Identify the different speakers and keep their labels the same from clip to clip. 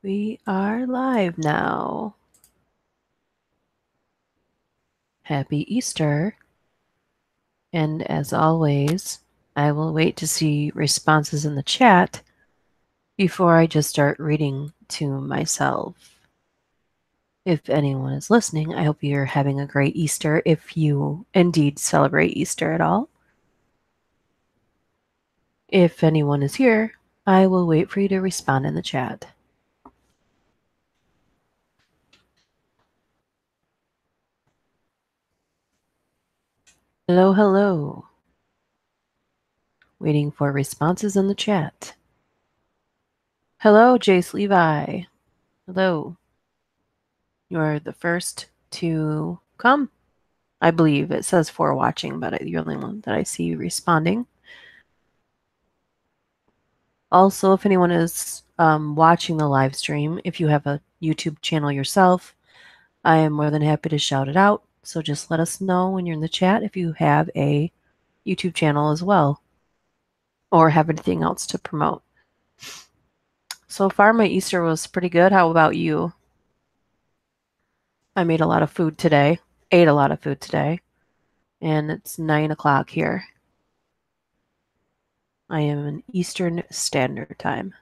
Speaker 1: We are live now. Happy Easter. And as always, I will wait to see responses in the chat before I just start reading to myself. If anyone is listening, I hope you're having a great Easter if you indeed celebrate Easter at all. If anyone is here, I will wait for you to respond in the chat. Hello, hello. Waiting for responses in the chat. Hello, Jace Levi. Hello. You're the first to come. I believe it says for watching, but you're the only one that I see responding. Also, if anyone is watching the live stream, if you have a YouTube channel yourself, I am more than happy to shout it out. So just let us know when you're in the chat if you have a YouTube channel as well or have anything else to promote. So far, my Easter was pretty good. How about you? I made a lot of food today, ate a lot of food today, and it's 9 o'clock here. I am in Eastern Standard Time.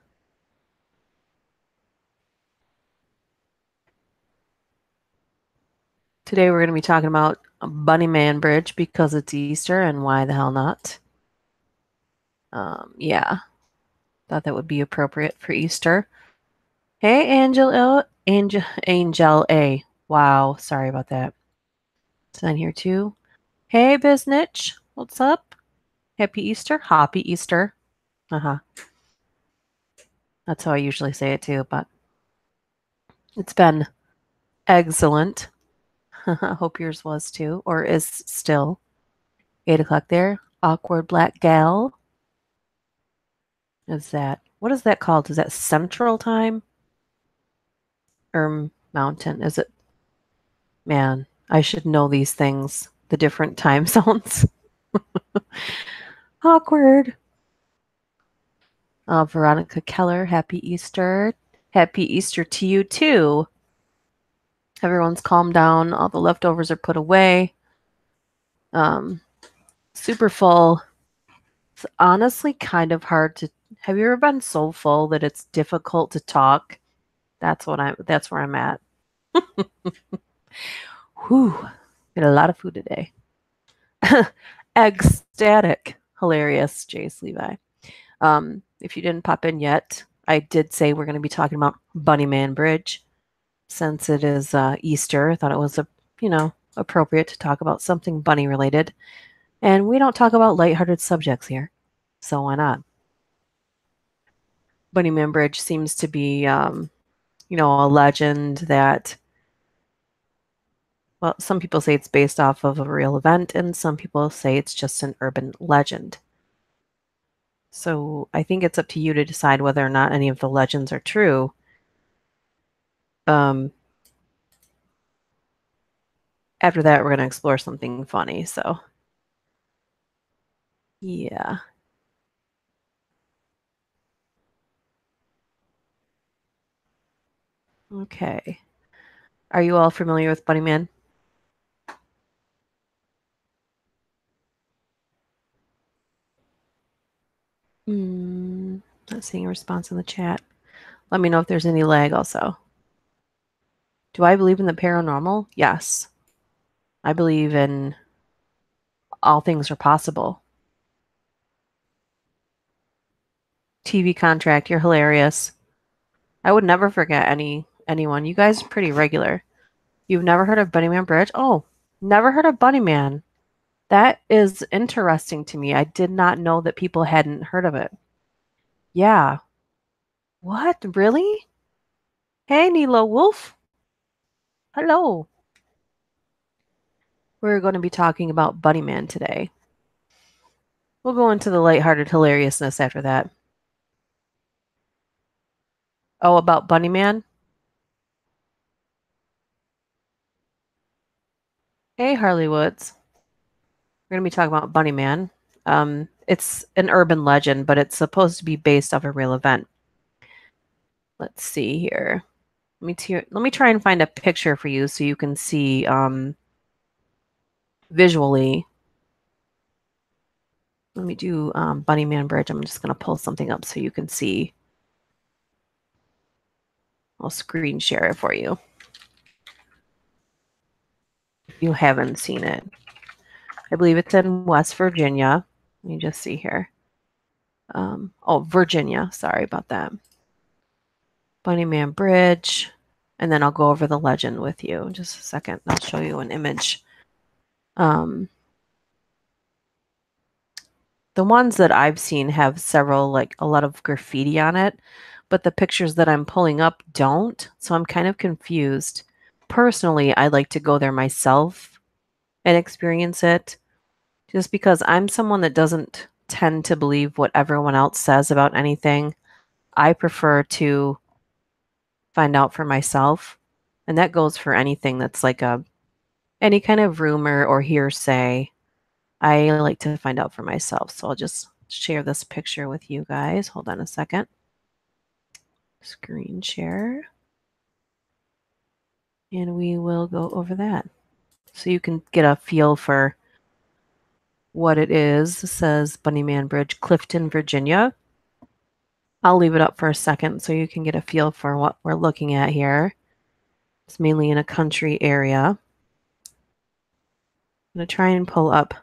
Speaker 1: Today we're going to be talking about Bunnyman Bridge because it's Easter and why the hell not. Yeah, thought that would be appropriate for Easter. Hey, Angel A. Wow, sorry about that. It's on here too. Hey, Biznitch, what's up? Happy Easter? Happy Easter. That's how I usually say it too, but it's been excellent. Hope yours was too, or is still. 8 o'clock there. Awkward Black Gal. Is that, what is that called? Is that Central Time? Or Mountain? Is it? Man, I should know these things, the different time zones. Awkward. Veronica Keller, happy Easter. Happy Easter to you too. Everyone's calmed down. All the leftovers are put away. Super full. It's honestly kind of hard to. Have you ever been so full that it's difficult to talk? That's where I'm at. Whew. Ate a lot of food today. Ecstatic. Hilarious, Jace Levi. If you didn't pop in yet, I did say we're going to be talking about Bunnyman Bridge. Since it is Easter, I thought it was appropriate to talk about something bunny related. And we don't talk about lighthearted subjects here, so why not? Bunnyman Bridge seems to be, a legend that, well, some people say it's based off of a real event, and some people say it's just an urban legend. So I think it's up to you to decide whether or not any of the legends are true. After that, we're going to explore something funny, so yeah. Okay. Are you all familiar with Bunnyman? Not seeing a response in the chat. Let me know if there's any lag also. Do I believe in the paranormal? Yes. I believe in all things are possible. TV contract, you're hilarious. I would never forget anyone. You guys are pretty regular. You've never heard of Bunnyman Bridge? Oh, never heard of Bunnyman. That is interesting to me. I did not know that people hadn't heard of it. Yeah. What? Really? Hey, Nilo Wolf. Hello. We're going to be talking about Bunnyman today. We'll go into the lighthearted hilariousness after that. Oh, about Bunnyman? Hey, Harley Woods. We're going to be talking about Bunnyman. It's an urban legend, but it's supposed to be based off a real event. Let's see here. Let me try and find a picture for you so you can see visually. Let me do Bunnyman Bridge. I'm just going to pull something up so you can see. I'll screen share it for you. If you haven't seen it. I believe it's in West Virginia. Let me just see here. Virginia. Sorry about that. Bunnyman Bridge. And then I'll go over the legend with you in just a second. I'll show you an image. The ones that I've seen have several, like a lot of graffiti on it, but the pictures that I'm pulling up don't. So I'm kind of confused. Personally, I'd like to go there myself and experience it just because I'm someone that doesn't tend to believe what everyone else says about anything. I prefer to find out for myself. And that goes for anything that's like any kind of rumor or hearsay. I like to find out for myself. So I'll just share this picture with you guys. Hold on a second. Screen share. And we will go over that. So you can get a feel for what it is. It says Bunnyman Bridge, Clifton, Virginia. I'll leave it up for a second so you can get a feel for what we're looking at here. It's mainly in a country area. I'm going to try and pull up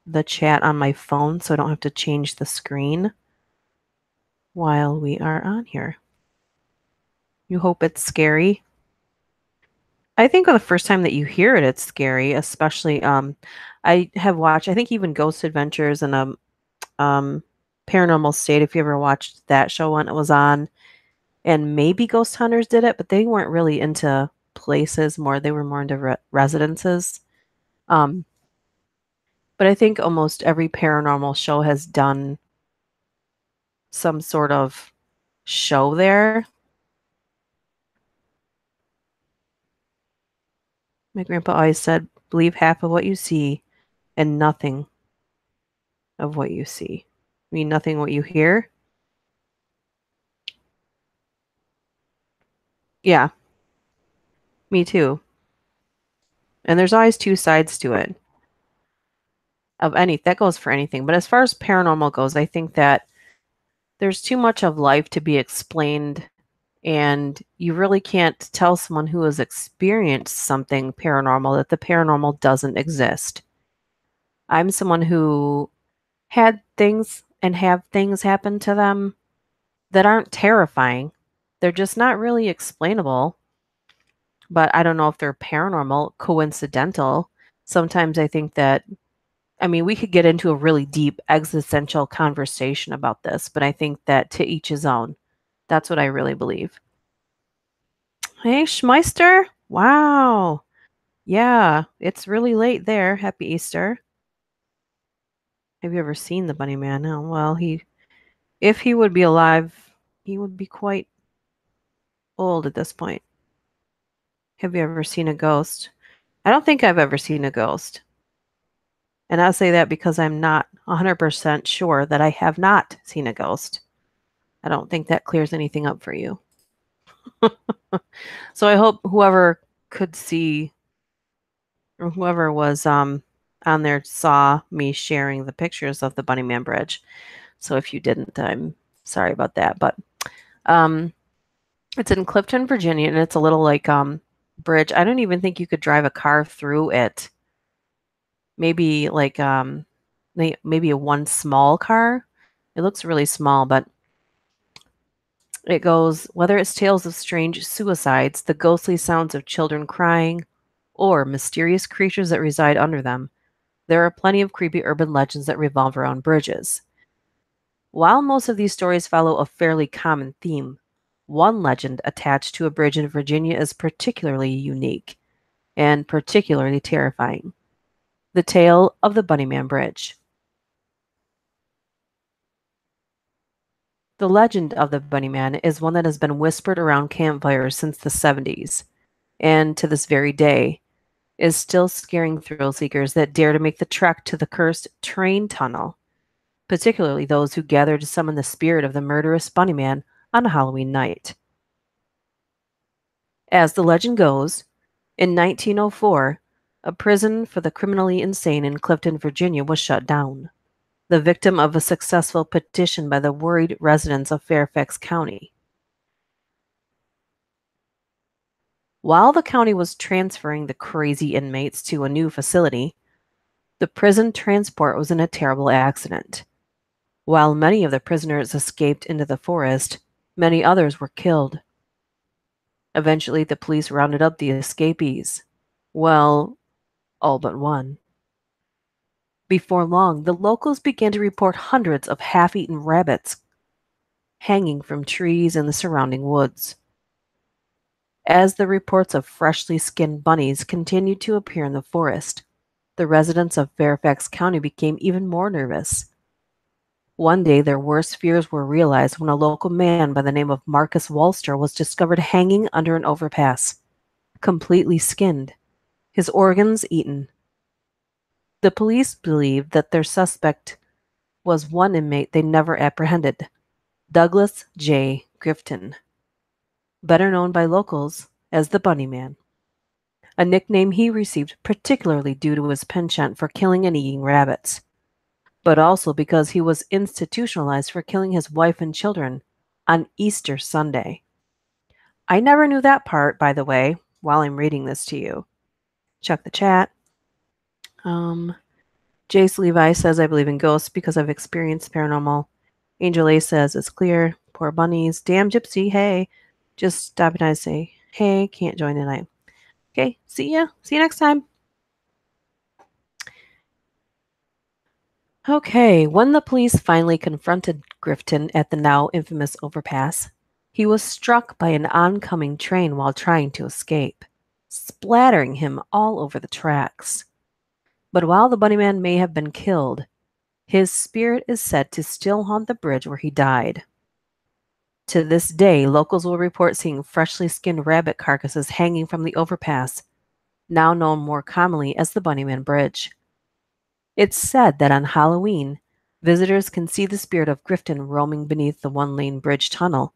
Speaker 1: the chat on my phone so I don't have to change the screen while we are on here. You hope it's scary. I think the first time that you hear it, it's scary, especially I have watched, I think even Ghost Adventures and Paranormal State, if you ever watched that show when it was on, and maybe Ghost Hunters did it, but they weren't really into places more. They were more into residences. But I think almost every paranormal show has done some sort of show there. My grandpa always said, believe half of what you see and nothing of what you see. I mean, nothing what you hear. Yeah, me too. And there's always two sides to it. That goes for anything. But as far as paranormal goes, I think that there's too much of life to be explained, and you really can't tell someone who has experienced something paranormal that the paranormal doesn't exist. I'm someone who had things and have things happen to them that aren't terrifying. They're just not really explainable, but I don't know if they're paranormal, coincidental. Sometimes I think that, I mean, we could get into a really deep existential conversation about this, but I think that to each his own. That's what I really believe. Hey, Schmeister. Wow. Yeah, it's really late there. Happy Easter. Have you ever seen the Bunny Man? Oh, well, if he would be alive, he would be quite old at this point. Have you ever seen a ghost? I don't think I've ever seen a ghost. And I'll say that because I'm not 100% sure that I have not seen a ghost. I don't think that clears anything up for you. So I hope whoever could see, or whoever was on there saw me sharing the pictures of the Bunnyman Bridge. So if you didn't, I'm sorry about that. But it's in Clifton, Virginia, and it's a little like bridge. I don't even think you could drive a car through it. Maybe like maybe a one small car. It looks really small, but it goes, whether it's tales of strange suicides, the ghostly sounds of children crying, or mysterious creatures that reside under them, there are plenty of creepy urban legends that revolve around bridges. While most of these stories follow a fairly common theme, one legend attached to a bridge in Virginia is particularly unique and particularly terrifying. The tale of the Bunnyman Bridge. The legend of the Bunnyman is one that has been whispered around campfires since the 70s, and to this very day, is still scaring thrill seekers that dare to make the trek to the cursed train tunnel, particularly those who gather to summon the spirit of the murderous Bunnyman on a Halloween night. As the legend goes, in 1904, a prison for the criminally insane in Clifton, Virginia was shut down, the victim of a successful petition by the worried residents of Fairfax County. While the county was transferring the crazy inmates to a new facility, the prison transport was in a terrible accident. While many of the prisoners escaped into the forest, many others were killed. Eventually, the police rounded up the escapees. Well, all but one. Before long, the locals began to report hundreds of half-eaten rabbits hanging from trees in the surrounding woods. As the reports of freshly skinned bunnies continued to appear in the forest, the residents of Fairfax County became even more nervous. One day, their worst fears were realized when a local man by the name of Marcus Walster was discovered hanging under an overpass, completely skinned, his organs eaten. The police believed that their suspect was one inmate they never apprehended, Douglas J. Grifton, better known by locals as the Bunny Man, a nickname he received particularly due to his penchant for killing and eating rabbits, but also because he was institutionalized for killing his wife and children on Easter Sunday. I never knew that part, by the way, while I'm reading this to you. Check the chat. Jace Levi says, I believe in ghosts because I've experienced paranormal. Angel A says, it's clear. Poor bunnies. Damn Gypsy, hey. Just stopping by to say, hey, can't join tonight. Okay, see ya. See you next time. Okay, when the police finally confronted Grifton at the now infamous overpass, he was struck by an oncoming train while trying to escape, splattering him all over the tracks. But while the Bunny Man may have been killed, his spirit is said to still haunt the bridge where he died. To this day, locals will report seeing freshly skinned rabbit carcasses hanging from the overpass, now known more commonly as the Bunnyman Bridge. It's said that on Halloween, visitors can see the spirit of Grifton roaming beneath the one-lane bridge tunnel,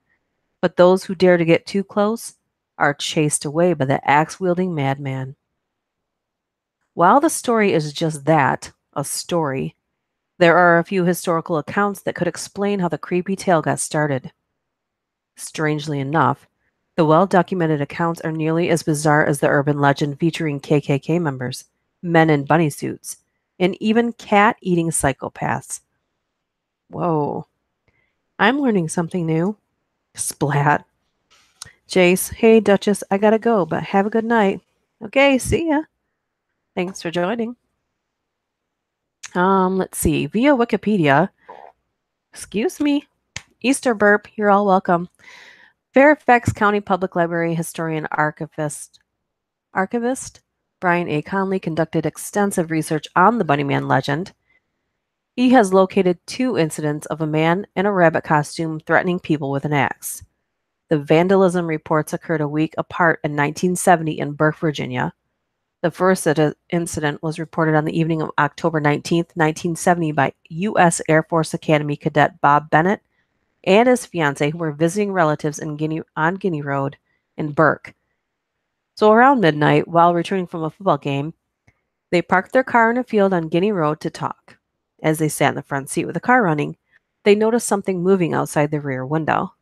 Speaker 1: but those who dare to get too close are chased away by the axe-wielding madman. While the story is just that, a story, there are a few historical accounts that could explain how the creepy tale got started. Strangely enough, the well-documented accounts are nearly as bizarre as the urban legend featuring KKK members, men in bunny suits, and even cat-eating psychopaths. Whoa. I'm learning something new. Splat. Jace, hey Duchess, I gotta go, but have a good night. Okay, see ya. Thanks for joining. Let's see. Via Wikipedia, excuse me, Easter burp, you're all welcome. Fairfax County Public Library historian archivist Brian A. Conley conducted extensive research on the Bunnyman legend. He has located 2 incidents of a man in a rabbit costume threatening people with an axe. The vandalism reports occurred a week apart in 1970 in Burke, Virginia. The first incident was reported on the evening of October 19, 1970 by U.S. Air Force Academy cadet Bob Bennett and his fiancée, who were visiting relatives on Guinea Road in Burke. So around midnight, while returning from a football game, they parked their car in a field on Guinea Road to talk. As they sat in the front seat with the car running, they noticed something moving outside the rear window.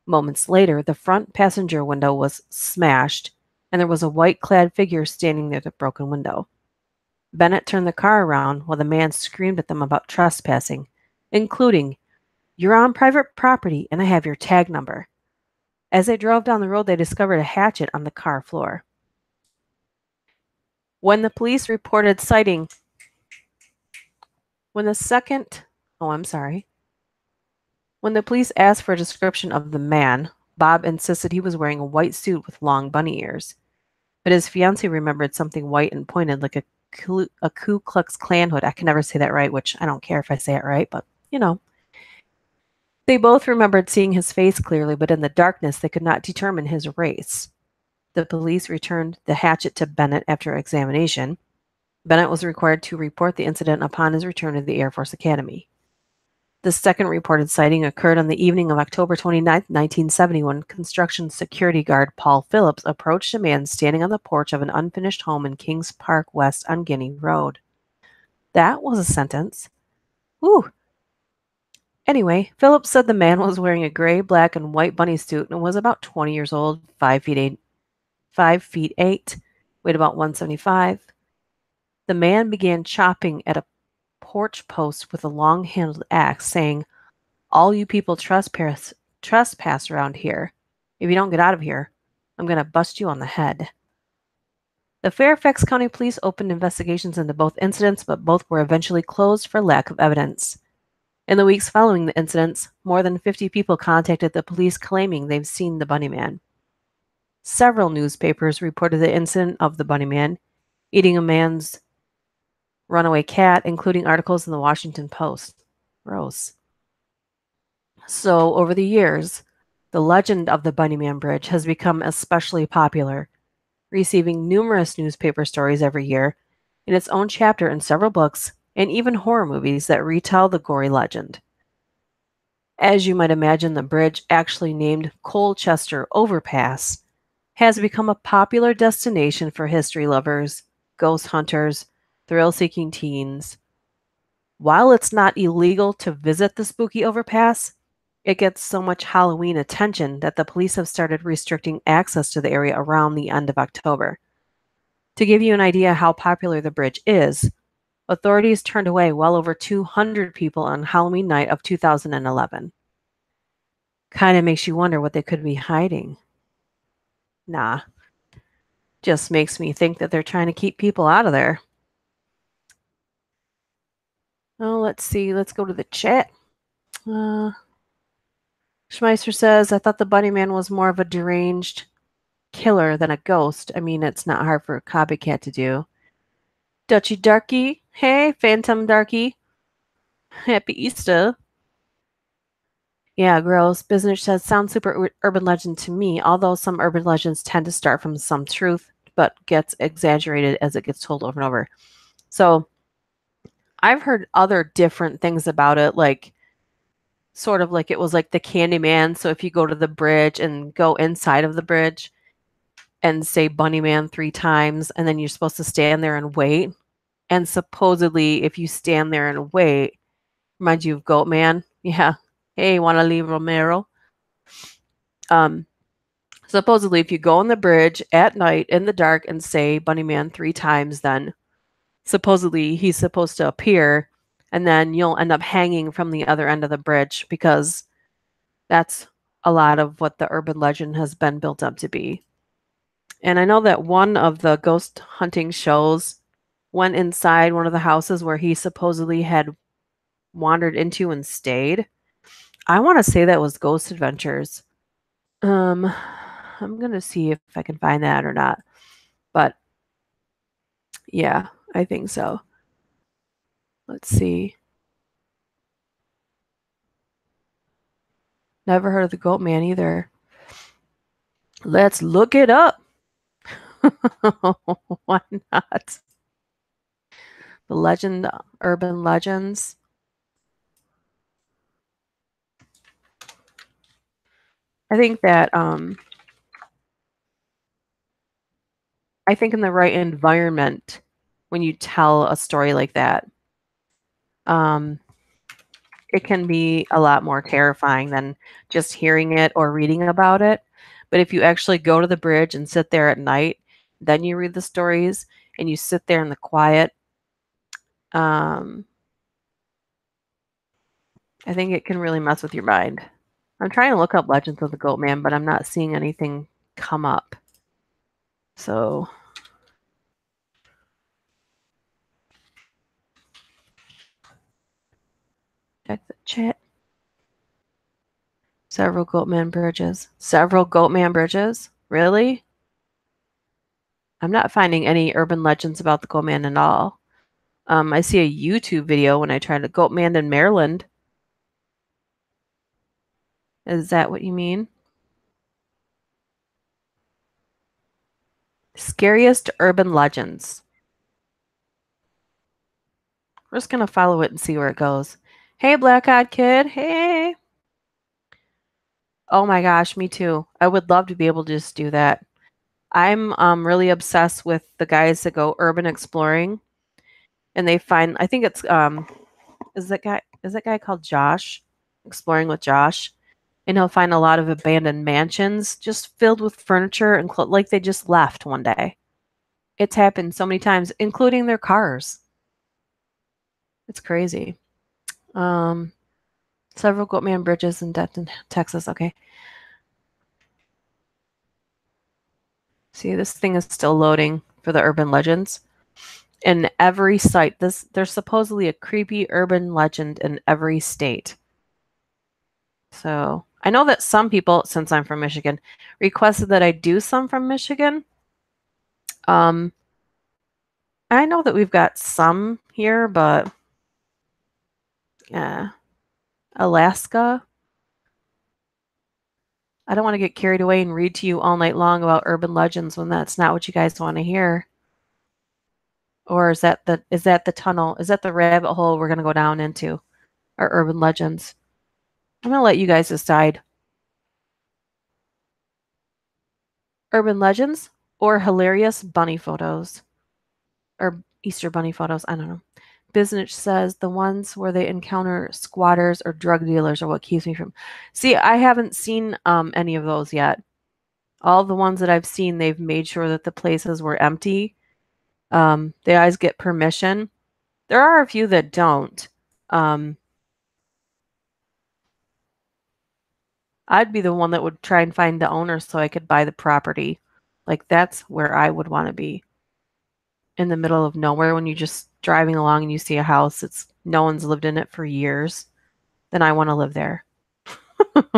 Speaker 1: Moments later, the front passenger window was smashed, and there was a white-clad figure standing near the broken window. Bennett turned the car around while the man screamed at them about trespassing, including, "You're on private property, and I have your tag number." As they drove down the road, they discovered a hatchet on the car floor. When the police reported sighting, when the police asked for a description of the man, Bob insisted he was wearing a white suit with long bunny ears. But his fiancée remembered something white and pointed like a Ku Klux Klan hood. I can never say that right, which I don't care if I say it right, but you know. They both remembered seeing his face clearly, but in the darkness they could not determine his race. The police returned the hatchet to Bennett after examination. Bennett was required to report the incident upon his return to the Air Force Academy. The second reported sighting occurred on the evening of October 29, 1970, when construction security guard Paul Phillips approached a man standing on the porch of an unfinished home in Kings Park West on Guinea Road. That was a sentence. Whew. Anyway, Phillips said the man was wearing a gray, black, and white bunny suit and was about 20 years old, 5 feet 8, weighed about 175. The man began chopping at a porch post with a long-handled axe, saying, "All you people trespass around here. If you don't get out of here, I'm going to bust you on the head." The Fairfax County Police opened investigations into both incidents, but both were eventually closed for lack of evidence. In the weeks following the incidents, more than 50 people contacted the police claiming they've seen the Bunny Man. Several newspapers reported the incident of the Bunny Man eating a man's runaway cat, including articles in the Washington Post. Gross. So, over the years, the legend of the Bunnyman Bridge has become especially popular, receiving numerous newspaper stories every year, in its own chapter in several books, and even horror movies that retell the gory legend. As you might imagine, the bridge, actually named Colchester Overpass, has become a popular destination for history lovers, ghost hunters, thrill-seeking teens. While it's not illegal to visit the spooky overpass, it gets so much Halloween attention that the police have started restricting access to the area around the end of October. To give you an idea how popular the bridge is, authorities turned away well over 200 people on Halloween night of 2011. Kind of makes you wonder what they could be hiding. Nah, just makes me think that they're trying to keep people out of there. Oh, let's see. Let's go to the chat. Schmeisser says, "I thought the Bunny Man was more of a deranged killer than a ghost. I mean, it's not hard for a copycat to do." Dutchy Darky. Hey, Phantom Darky. Happy Easter. Yeah, gross. Business says, "Sounds super urban legend to me, although some urban legends tend to start from some truth, but gets exaggerated as it gets told over and over." So I've heard other different things about it, like sort of like it was like the Candyman. So if you go to the bridge and go inside of the bridge and say Bunny Man 3 times, and then you're supposed to stand there and wait. And supposedly, if you stand there and wait, reminds you of Goat Man. Yeah. Hey, wanna leave Romero? Um, Supposedly, if you go on the bridge at night in the dark and say Bunny Man 3 times, then supposedly he's supposed to appear, and then you'll end up hanging from the other end of the bridge, because that's a lot of what the urban legend has been built up to be. And I know that one of the ghost hunting shows went inside one of the houses where he supposedly had wandered into and stayed. I want to say that was Ghost Adventures. I'm gonna see if I can find that or not. But yeah, I think so. Let's see. Never heard of the Goat Man either. Let's look it up. Why not? The legend, urban legends. I think that I think in the right environment, when you tell a story like that, um, it can be a lot more terrifying than just hearing it or reading about it. But if you actually go to the bridge and sit there at night, then you read the stories and you sit there in the quiet, um, I think it can really mess with your mind. I'm trying to look up Legends of the Goat Man, but I'm not seeing anything come up. So check the chat. Several Goatman bridges. Several Goatman bridges? Really? I'm not finding any urban legends about the Goatman at all. I see a YouTube video when I tried to Goatman in Maryland. Is that what you mean? Scariest urban legends. We're just going to follow it and see where it goes. Hey, Black-eyed kid. Hey. Oh my gosh, me too. I would love to be able to just do that. I'm really obsessed with the guys that go urban exploring and they find I think it's is that guy called Josh? Exploring with Josh. And he'll find a lot of abandoned mansions just filled with furniture and like they just left one day. It's happened so many times, including their cars. It's crazy. Um, Several Goatman bridges in Denton, Texas. Okay. See, this thing is still loading for the urban legends. In every site, there's supposedly a creepy urban legend in every state. So I know that some people, since I'm from Michigan, requested that I do some from Michigan. Um, I know that we've got some here, but yeah, Alaska. I don't want to get carried away and read to you all night long about urban legends when that's not what you guys want to hear. Or is that the tunnel? Is that the rabbit hole we're gonna go down into? Our urban legends. I'm gonna let you guys decide. Urban legends or hilarious bunny photos or Easter bunny photos. I don't know. Business says the ones where they encounter squatters or drug dealers are what keeps me from. See, I haven't seen any of those yet. All the ones that I've seen, they've made sure that the places were empty. They always get permission. There are a few that don't. Um, I'd be the one that would try and find the owner so I could buy the property. Like that's where I would want to be. In the middle of nowhere when you're just driving along and you see a house it's no one's lived in it for years, then I want to live there. I'm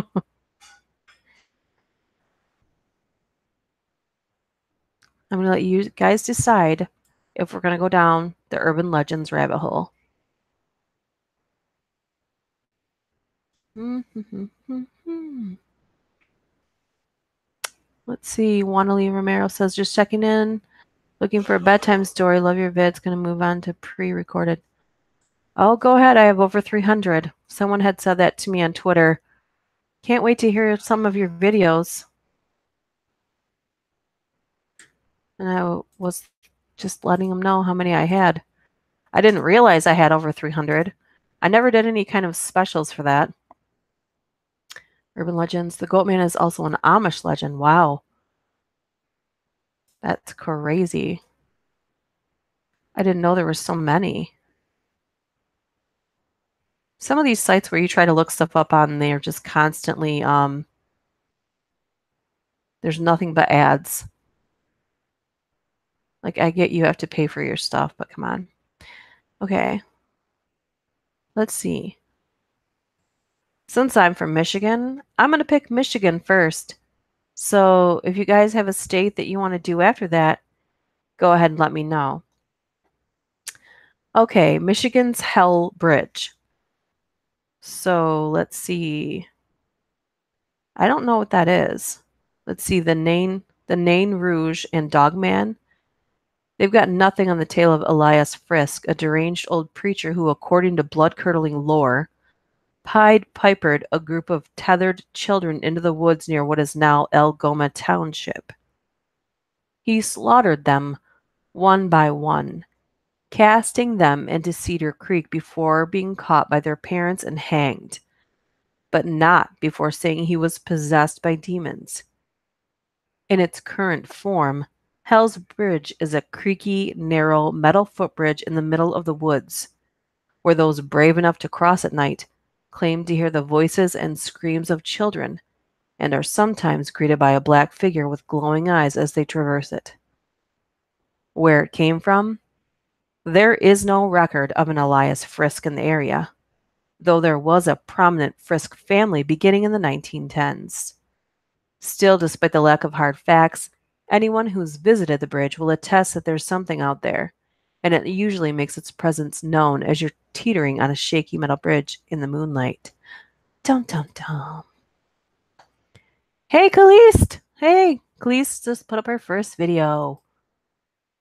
Speaker 1: going to let you guys decide if we're going to go down the urban legends rabbit hole. Let's see. Wannalee Romero says, just checking in. Looking for a bedtime story. Love your vids. Going to move on to pre-recorded. Oh, go ahead. I have over 300. Someone had said that to me on Twitter. Can't wait to hear some of your videos. And I was just letting them know how many I had. I didn't realize I had over 300. I never did any kind of specials for that. Urban legends. The Goatman is also an Amish legend. Wow. That's crazy. I didn't know there were so many. Some of these sites where you try to look stuff up on, they're just constantly, there's nothing but ads. Like, I get you have to pay for your stuff, but come on. Okay. Let's see. Since I'm from Michigan, I'm going to pick Michigan first. So if you guys have a state that you want to do after that, go ahead and let me know. Okay, Michigan's Hell Bridge. So let's see. I don't know what that is. Let's see, the Nain Rouge and Dogman. They've got nothing on the tale of Elias Frisk, a deranged old preacher who, according to blood-curdling lore, Pied Pipered a group of tethered children into the woods near what is now El Goma Township. He slaughtered them one by one, casting them into Cedar Creek before being caught by their parents and hanged, but not before saying he was possessed by demons. In its current form, Hell's Bridge is a creaky, narrow metal footbridge in the middle of the woods, where those brave enough to cross at night claim to hear the voices and screams of children, and are sometimes greeted by a black figure with glowing eyes as they traverse it. Where it came from? There is no record of an Elias Frisk in the area, though there was a prominent Frisk family beginning in the 1910s. Still, despite the lack of hard facts, anyone who's visited the bridge will attest that there's something out there, and it usually makes its presence known as you're teetering on a shaky metal bridge in the moonlight. Dum dum dum. Hey, Kahlest! Hey, Kahlest just put up her first video.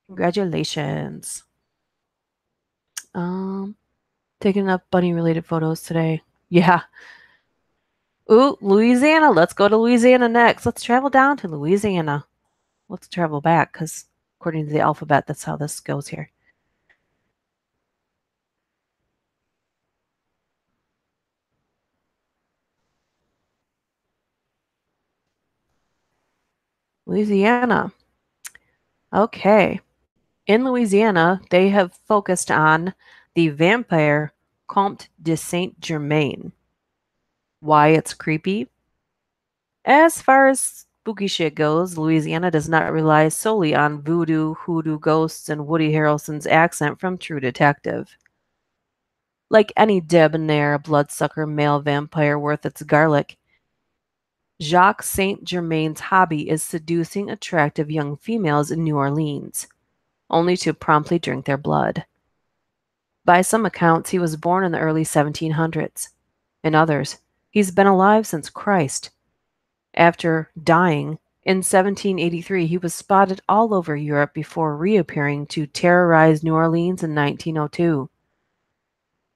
Speaker 1: Congratulations. Taking enough bunny-related photos today. Yeah. Ooh, Louisiana. Let's go to Louisiana next. Let's travel down to Louisiana. Let's travel back, because according to the alphabet, that's how this goes here. Louisiana. Okay. In Louisiana, they have focused on the vampire Comte de Saint Germain. Why it's creepy? As far as spooky shit goes, Louisiana does not rely solely on voodoo, hoodoo ghosts, and Woody Harrelson's accent from True Detective. Like any debonair bloodsucker male vampire worth its garlic, Jacques Saint Germain's hobby is seducing attractive young females in New Orleans, only to promptly drink their blood. By some accounts, he was born in the early 1700s. In others, he's been alive since Christ. After dying in 1783, he was spotted all over Europe before reappearing to terrorize New Orleans in 1902.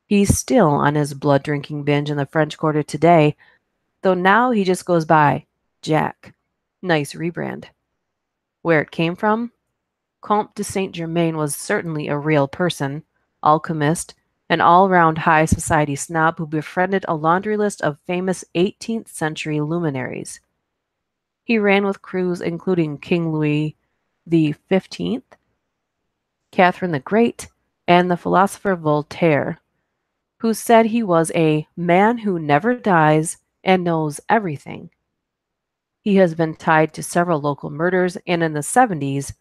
Speaker 1: He's still on his blood drinking binge in the French Quarter today, though now he just goes by Jack. Nice rebrand. Where it came from? Comte de Saint Germain was certainly a real person, alchemist, an all-round high society snob who befriended a laundry list of famous 18th century luminaries. He ran with crews including King Louis XV, Catherine the Great, and the philosopher Voltaire, who said he was a man who never dies and knows everything. He has been tied to several local murders, and in the 70s,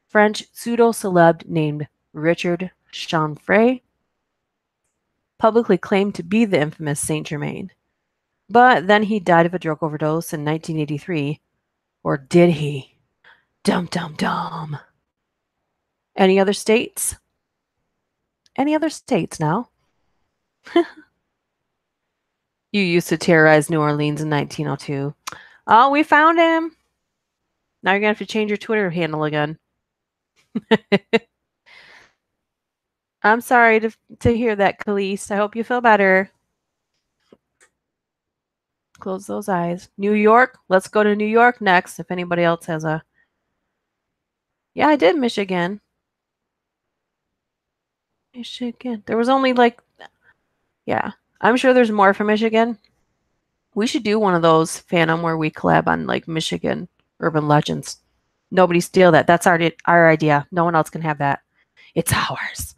Speaker 1: French pseudo-celeb named Richard Chanfray publicly claimed to be the infamous Saint Germain. But then he died of a drug overdose in 1983. Or did he? Dum dum dum. Any other states? Any other states now? You used to terrorize New Orleans in 1902. Oh, we found him. Now you're going to have to change your Twitter handle again. I'm sorry to hear that, Kahlest. I hope you feel better. Close those eyes. New York. Let's go to New York next if anybody else has a... Yeah, I did Michigan. Michigan. There was only like... Yeah. I'm sure there's more for Michigan. We should do one of those, Phantom, where we collab on like Michigan urban legends. Nobody steal that. That's our idea. No one else can have that. It's ours.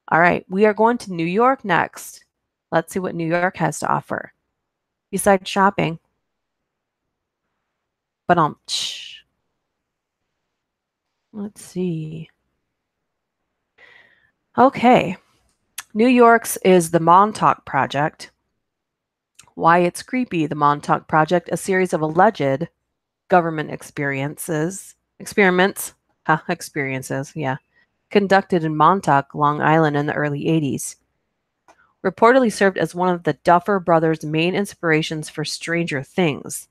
Speaker 1: All right. We are going to New York next. Let's see what New York has to offer. Besides shopping. But let's see. Okay. New York's is the Montauk Project. Why it's creepy. The Montauk Project, a series of alleged government experiences, conducted in Montauk, Long Island in the early 80s. Reportedly served as one of the Duffer Brothers' main inspirations for Stranger Things.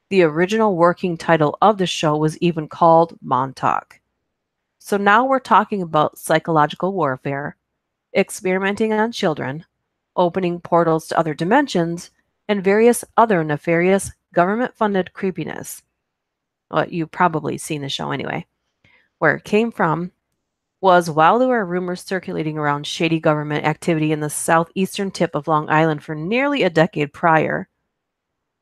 Speaker 1: The original working title of the show was even called Montauk. So now we're talking about psychological warfare, experimenting on children, opening portals to other dimensions, and various other nefarious government-funded creepiness. Well, you've probably seen the show anyway. Where it came from was while there were rumors circulating around shady government activity in the southeastern tip of Long Island for nearly a decade prior,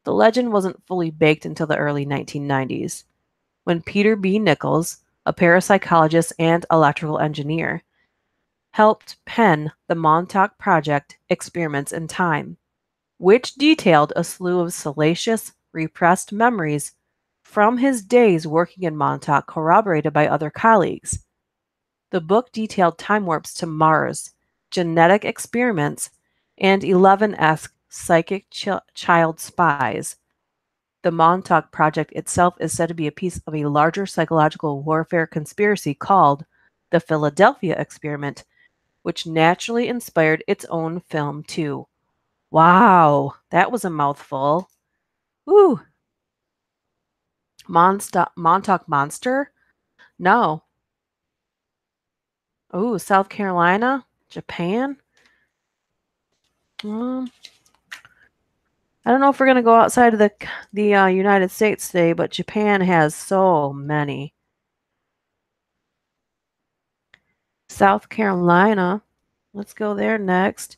Speaker 1: the legend wasn't fully baked until the early 1990s, when Peter B. Nichols, a parapsychologist and electrical engineer, helped pen the Montauk Project Experiments in Time, which detailed a slew of salacious, repressed memories from his days working in Montauk, corroborated by other colleagues. The book detailed time warps to Mars, genetic experiments, and 11-esque psychic child spies. The Montauk Project itself is said to be a piece of a larger psychological warfare conspiracy called the Philadelphia Experiment, which naturally inspired its own film too. Wow, that was a mouthful. Ooh. Montauk Monster? No. Ooh, South Carolina? Japan? I don't know if we're going to go outside of the United States today, but Japan has so many. South Carolina. Let's go there next.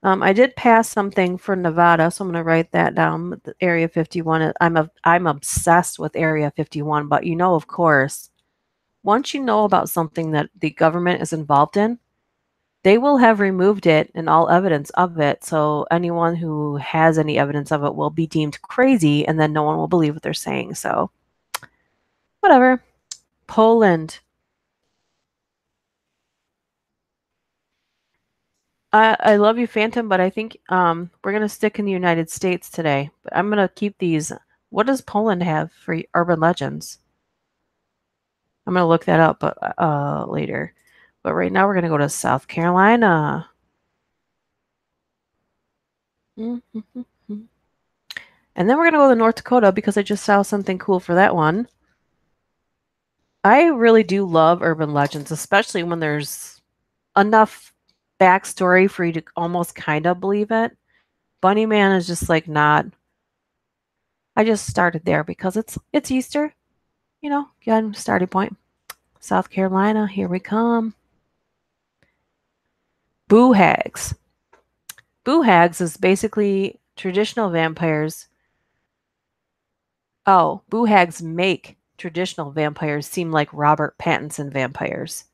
Speaker 1: I did pass something for Nevada, so I'm going to write that down. Area 51. I'm obsessed with Area 51, but of course, once you know about something that the government is involved in, they will have removed it and all evidence of it. So anyone who has any evidence of it will be deemed crazy, and then no one will believe what they're saying. So whatever. Poland. I love you, Phantom, but I think we're gonna stick in the United States today. But I'm gonna keep these. What does Poland have for urban legends? I'm gonna look that up, but later. But right now we're gonna go to South Carolina. Mm-hmm. And then we're gonna go to North Dakota because I just saw something cool for that one. I really do love urban legends, especially when there's enough backstory for you to almost kind of believe it. Bunny Man is just like not. I just started there because it's Easter, good starting point. South Carolina, here we come. Boo hags. Boo hags is basically traditional vampires. Oh, boo hags make traditional vampires seem like Robert Pattinson vampires.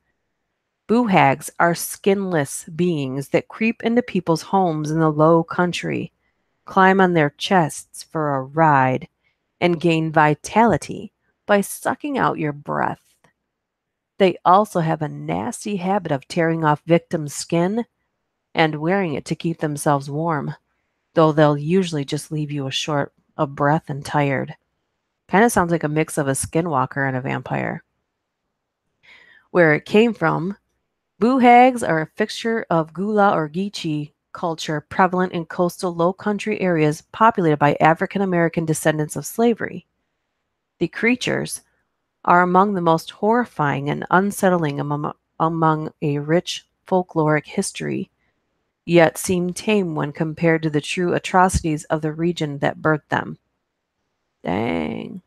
Speaker 1: Boo hags are skinless beings that creep into people's homes in the low country, climb on their chests for a ride, and gain vitality by sucking out your breath. They also have a nasty habit of tearing off victims' skin and wearing it to keep themselves warm, though they'll usually just leave you short of breath and tired. Kind of sounds like a mix of a skinwalker and a vampire. Where it came from, boo hags are a fixture of Gula or Geechee culture prevalent in coastal low country areas populated by African American descendants of slavery. The creatures are among the most horrifying and unsettling among a rich folkloric history, yet seem tame when compared to the true atrocities of the region that birthed them. Dang.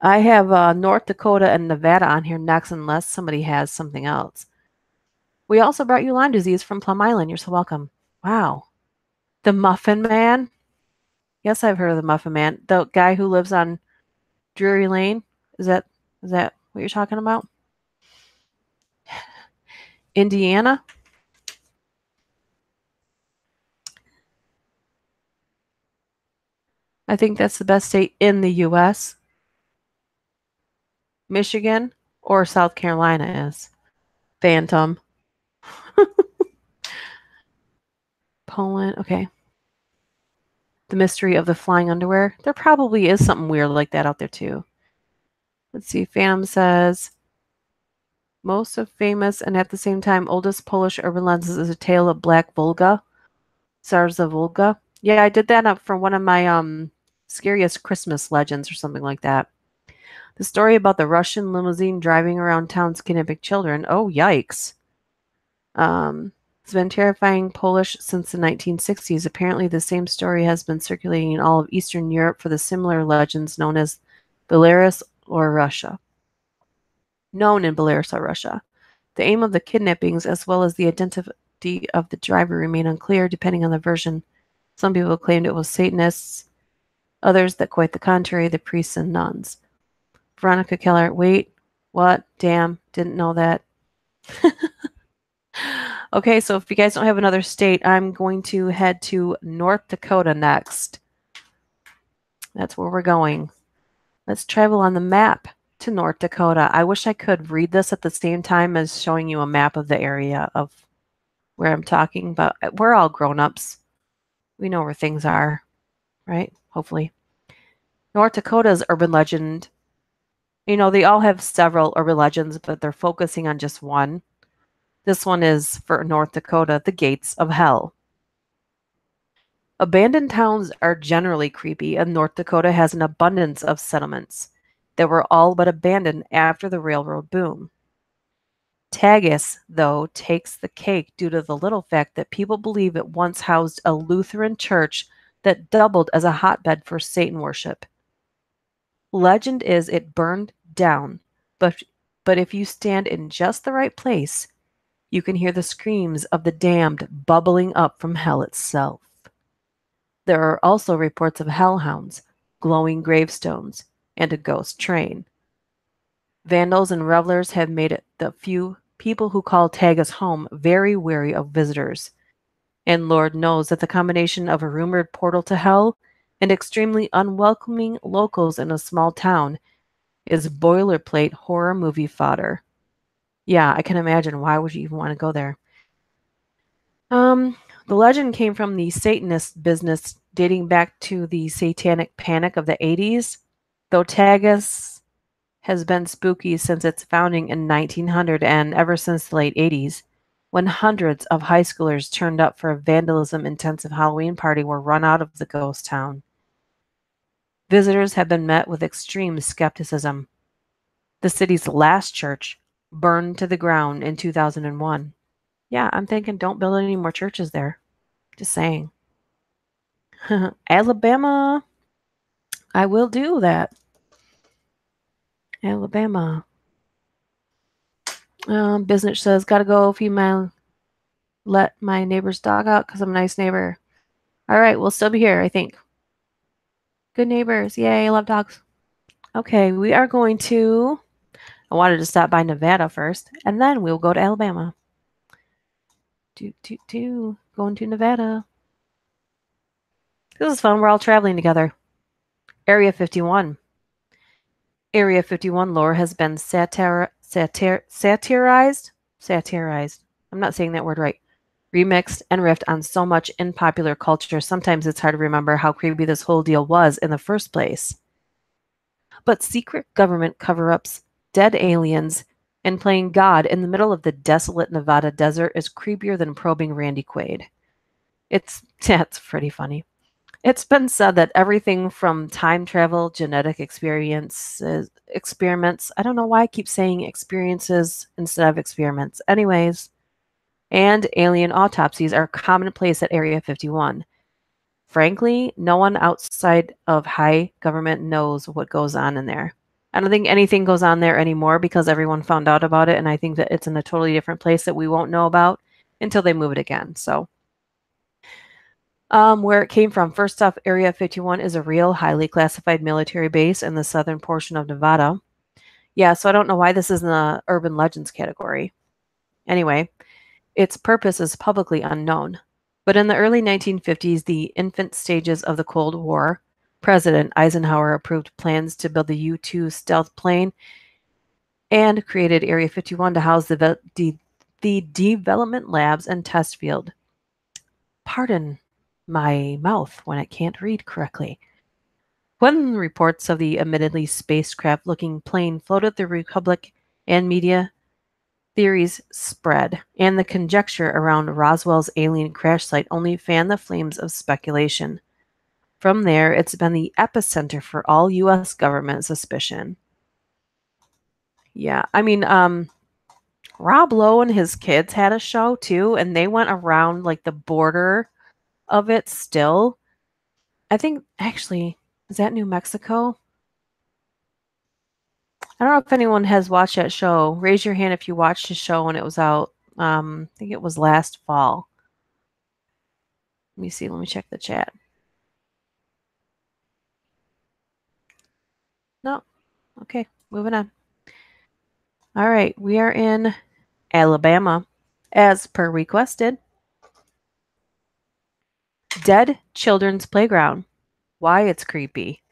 Speaker 1: I have North Dakota and Nevada on here next unless somebody has something else. We also brought you Lyme disease from Plum Island. You're so welcome. Wow. The Muffin Man? Yes, I've heard of the Muffin Man. The guy who lives on Drury Lane? Is that what you're talking about? Indiana? I think that's the best state in the US. Michigan or South Carolina is. Phantom. Poland. Okay. The mystery of the flying underwear. There probably is something weird like that out there too. Let's see. Phantom says most of famous and at the same time oldest Polish urban legends is a tale of Black Volga, Tsarza Volga. Yeah, I did that up for one of my scariest Christmas legends or something like that. The story about the Russian limousine driving around town kidnapping children. Oh, yikes. It's been terrifying Polish since the 1960s. Apparently, the same story has been circulating in all of Eastern Europe for the similar legends known as Belarus or Russia. Known in Belarus or Russia. The aim of the kidnappings, as well as the identity of the driver, remain unclear depending on the version. Some people claimed it was Satanists, others that quite the contrary, the priests and nuns. Veronica Keller, wait, what? Damn, didn't know that. Okay, so if you guys don't have another state, I'm going to head to North Dakota next. That's where we're going. Let's travel on the map to North Dakota. I wish I could read this at the same time as showing you a map of the area of where I'm talking, but we're all grown-ups. We know where things are, right? Hopefully. North Dakota's urban legend, they all have several urban legends, but they're focusing on just one. This one is for North Dakota, the gates of hell. Abandoned towns are generally creepy, and North Dakota has an abundance of settlements that were all but abandoned after the railroad boom. Tagus, though, takes the cake due to the little fact that people believe it once housed a Lutheran church that doubled as a hotbed for Satan worship. Legend is it burned down, but if you stand in just the right place, you can hear the screams of the damned bubbling up from hell itself. There are also reports of hellhounds, glowing gravestones, and a ghost train. Vandals and revelers have made it the few people who call Tagus home very wary of visitors. And Lord knows that the combination of a rumored portal to hell and extremely unwelcoming locals in a small town is boilerplate horror movie fodder. Yeah, I can imagine. Why would you even want to go there? The legend came from the Satanist business dating back to the satanic panic of the 80s, though Tagus has been spooky since its founding in 1900 and ever since the late 80s, when hundreds of high schoolers turned up for a vandalism-intensive Halloween party were run out of the ghost town. Visitors have been met with extreme skepticism. The city's last church burned to the ground in 2001. Yeah, I'm thinking don't build any more churches there. Just saying. Alabama. I will do that. Alabama. Business says, gotta go female. Let my neighbor's dog out because I'm a nice neighbor. All right, we'll still be here, I think. Good neighbors. Yay, I love dogs. Okay, we are going to... I wanted to stop by Nevada first, and then we'll go to Alabama. Going to Nevada. This is fun. We're all traveling together. Area 51. Area 51 lore has been satirized. I'm not saying that word right. Remixed and riffed on so much in popular culture, sometimes it's hard to remember how creepy this whole deal was in the first place. But secret government cover-ups, dead aliens, and playing God in the middle of the desolate Nevada desert is creepier than probing Randy Quaid. That's pretty funny. It's been said that everything from time travel, genetic experiments, I don't know why I keep saying experiences instead of experiments. Anyways, and alien autopsies are commonplace at Area 51. Frankly, no one outside of high government knows what goes on in there. I don't think anything goes on there anymore because everyone found out about it, and I think that it's in a totally different place that we won't know about until they move it again. So, where it came from. First off, Area 51 is a real, highly classified military base in the southern portion of Nevada. Yeah, so I don't know why this is in the urban legends category. Anyway, its purpose is publicly unknown. But in the early 1950s, the infant stages of the Cold War, President Eisenhower approved plans to build the U-2 stealth plane and created Area 51 to house the development labs and test field. Pardon my mouth when it can't read correctly. When reports of the admittedly spacecraft-looking plane floated the Republic and media, theories spread, and the conjecture around Roswell's alien crash site only fanned the flames of speculation. From there, it's been the epicenter for all U.S. government suspicion. Yeah, I mean, Rob Lowe and his kids had a show too, and they went around like the border of it still. I think, actually, is that New Mexico? I don't know if anyone has watched that show. Raise your hand if you watched the show when it was out. I think it was last fall. Let me see. Let me check the chat. No. Okay, moving on. All right, we are in Alabama, as per requested. Dead Children's Playground. Why it's creepy.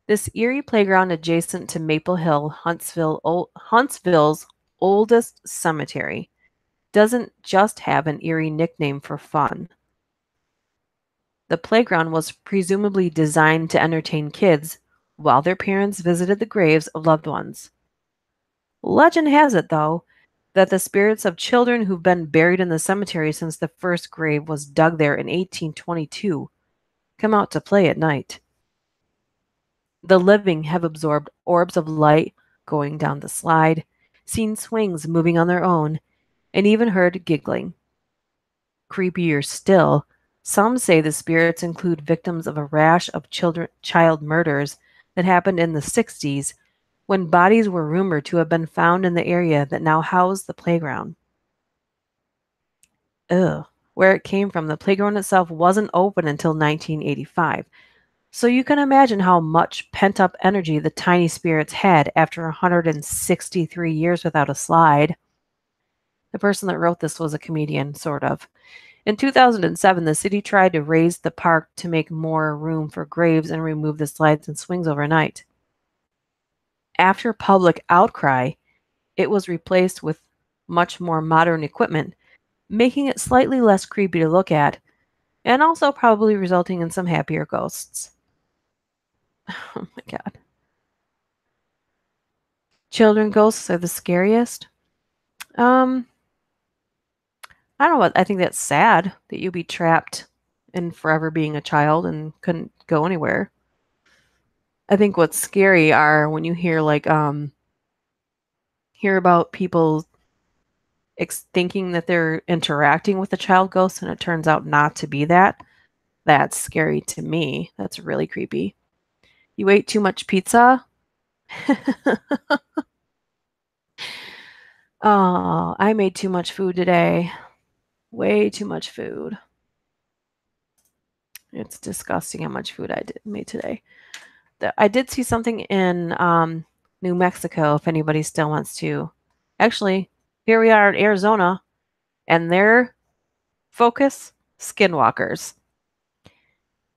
Speaker 1: This eerie playground adjacent to Maple Hill, Huntsville's oldest cemetery, doesn't just have an eerie nickname for fun. The playground was presumably designed to entertain kids while their parents visited the graves of loved ones. Legend has it, though, that the spirits of children who've been buried in the cemetery since the first grave was dug there in 1822 come out to play at night. The living have absorbed orbs of light going down the slide, seen swings moving on their own, and even heard giggling. Creepier still, some say the spirits include victims of a rash of child murders that happened in the 60s when bodies were rumored to have been found in the area that now house the playground. Ugh. Where it came from, the playground itself wasn't open until 1985. So you can imagine how much pent-up energy the tiny spirits had after 163 years without a slide. The person that wrote this was a comedian, sort of. In 2007, the city tried to raise the park to make more room for graves and remove the slides and swings overnight. After public outcry, it was replaced with much more modern equipment, making it slightly less creepy to look at, and also probably resulting in some happier ghosts. Oh my god. Children ghosts are the scariest. Um, I don't know what I think that's sad that you'd be trapped in forever being a child and couldn't go anywhere. I think what's scary are when you hear hear about people thinking that they're interacting with a child ghost and it turns out not to be that. That's scary to me. That's really creepy. You ate too much pizza? Oh, I made too much food today. Way too much food. It's disgusting how much food I made today. I did see something in New Mexico, if anybody still wants to. Actually, here we are in Arizona, and their focus, skinwalkers.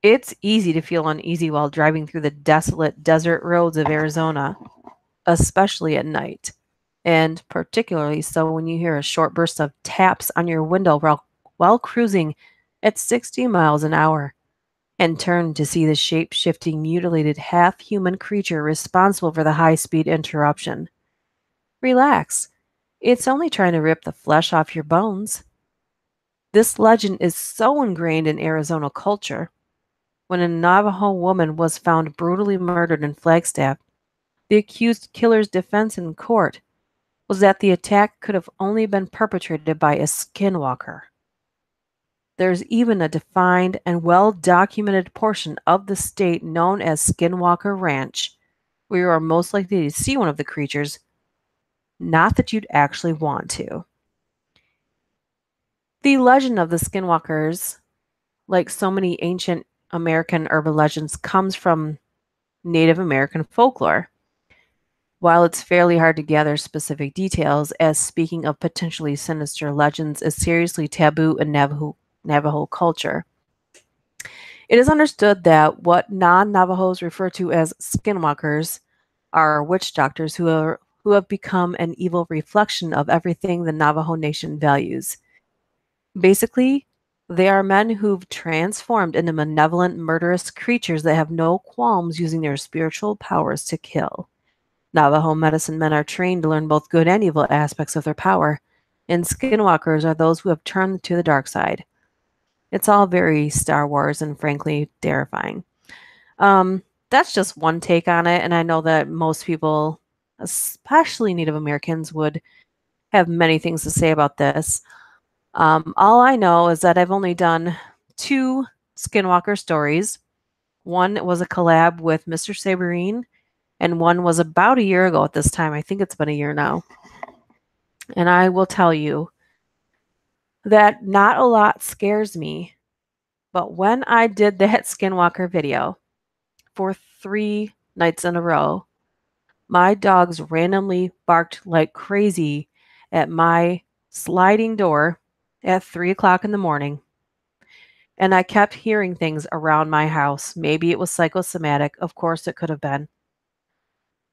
Speaker 1: It's easy to feel uneasy while driving through the desolate desert roads of Arizona, especially at night. And particularly so when you hear a short burst of taps on your window while cruising at 60 miles an hour and turn to see the shape-shifting, mutilated half-human creature responsible for the high-speed interruption. Relax. It's only trying to rip the flesh off your bones. This legend is so ingrained in Arizona culture. When a Navajo woman was found brutally murdered in Flagstaff, the accused killer's defense in court was that the attack could have only been perpetrated by a skinwalker. There's even a defined and well-documented portion of the state known as Skinwalker Ranch, where you are most likely to see one of the creatures, not that you'd actually want to. The legend of the Skinwalkers, like so many ancient American urban legends, comes from Native American folklore. While it's fairly hard to gather specific details, as speaking of potentially sinister legends is seriously taboo in Navajo culture, it is understood that what non-Navajos refer to as skinwalkers are witch doctors who have become an evil reflection of everything the Navajo Nation values. Basically, they are men who've transformed into malevolent, murderous creatures that have no qualms using their spiritual powers to kill. Navajo medicine men are trained to learn both good and evil aspects of their power, and skinwalkers are those who have turned to the dark side. It's all very Star Wars and frankly terrifying. That's just one take on it, and I know that most people, especially Native Americans, would have many things to say about this. All I know is that I've only done 2 Skinwalker stories. One was a collab with Mr. Saberine, and one was about a year ago at this time. I think it's been a year now. And I will tell you that not a lot scares me, but when I did that Skinwalker video for 3 nights in a row, my dogs randomly barked like crazy at my sliding door at 3 o'clock in the morning. And I kept hearing things around my house. Maybe it was psychosomatic. Of course, it could have been.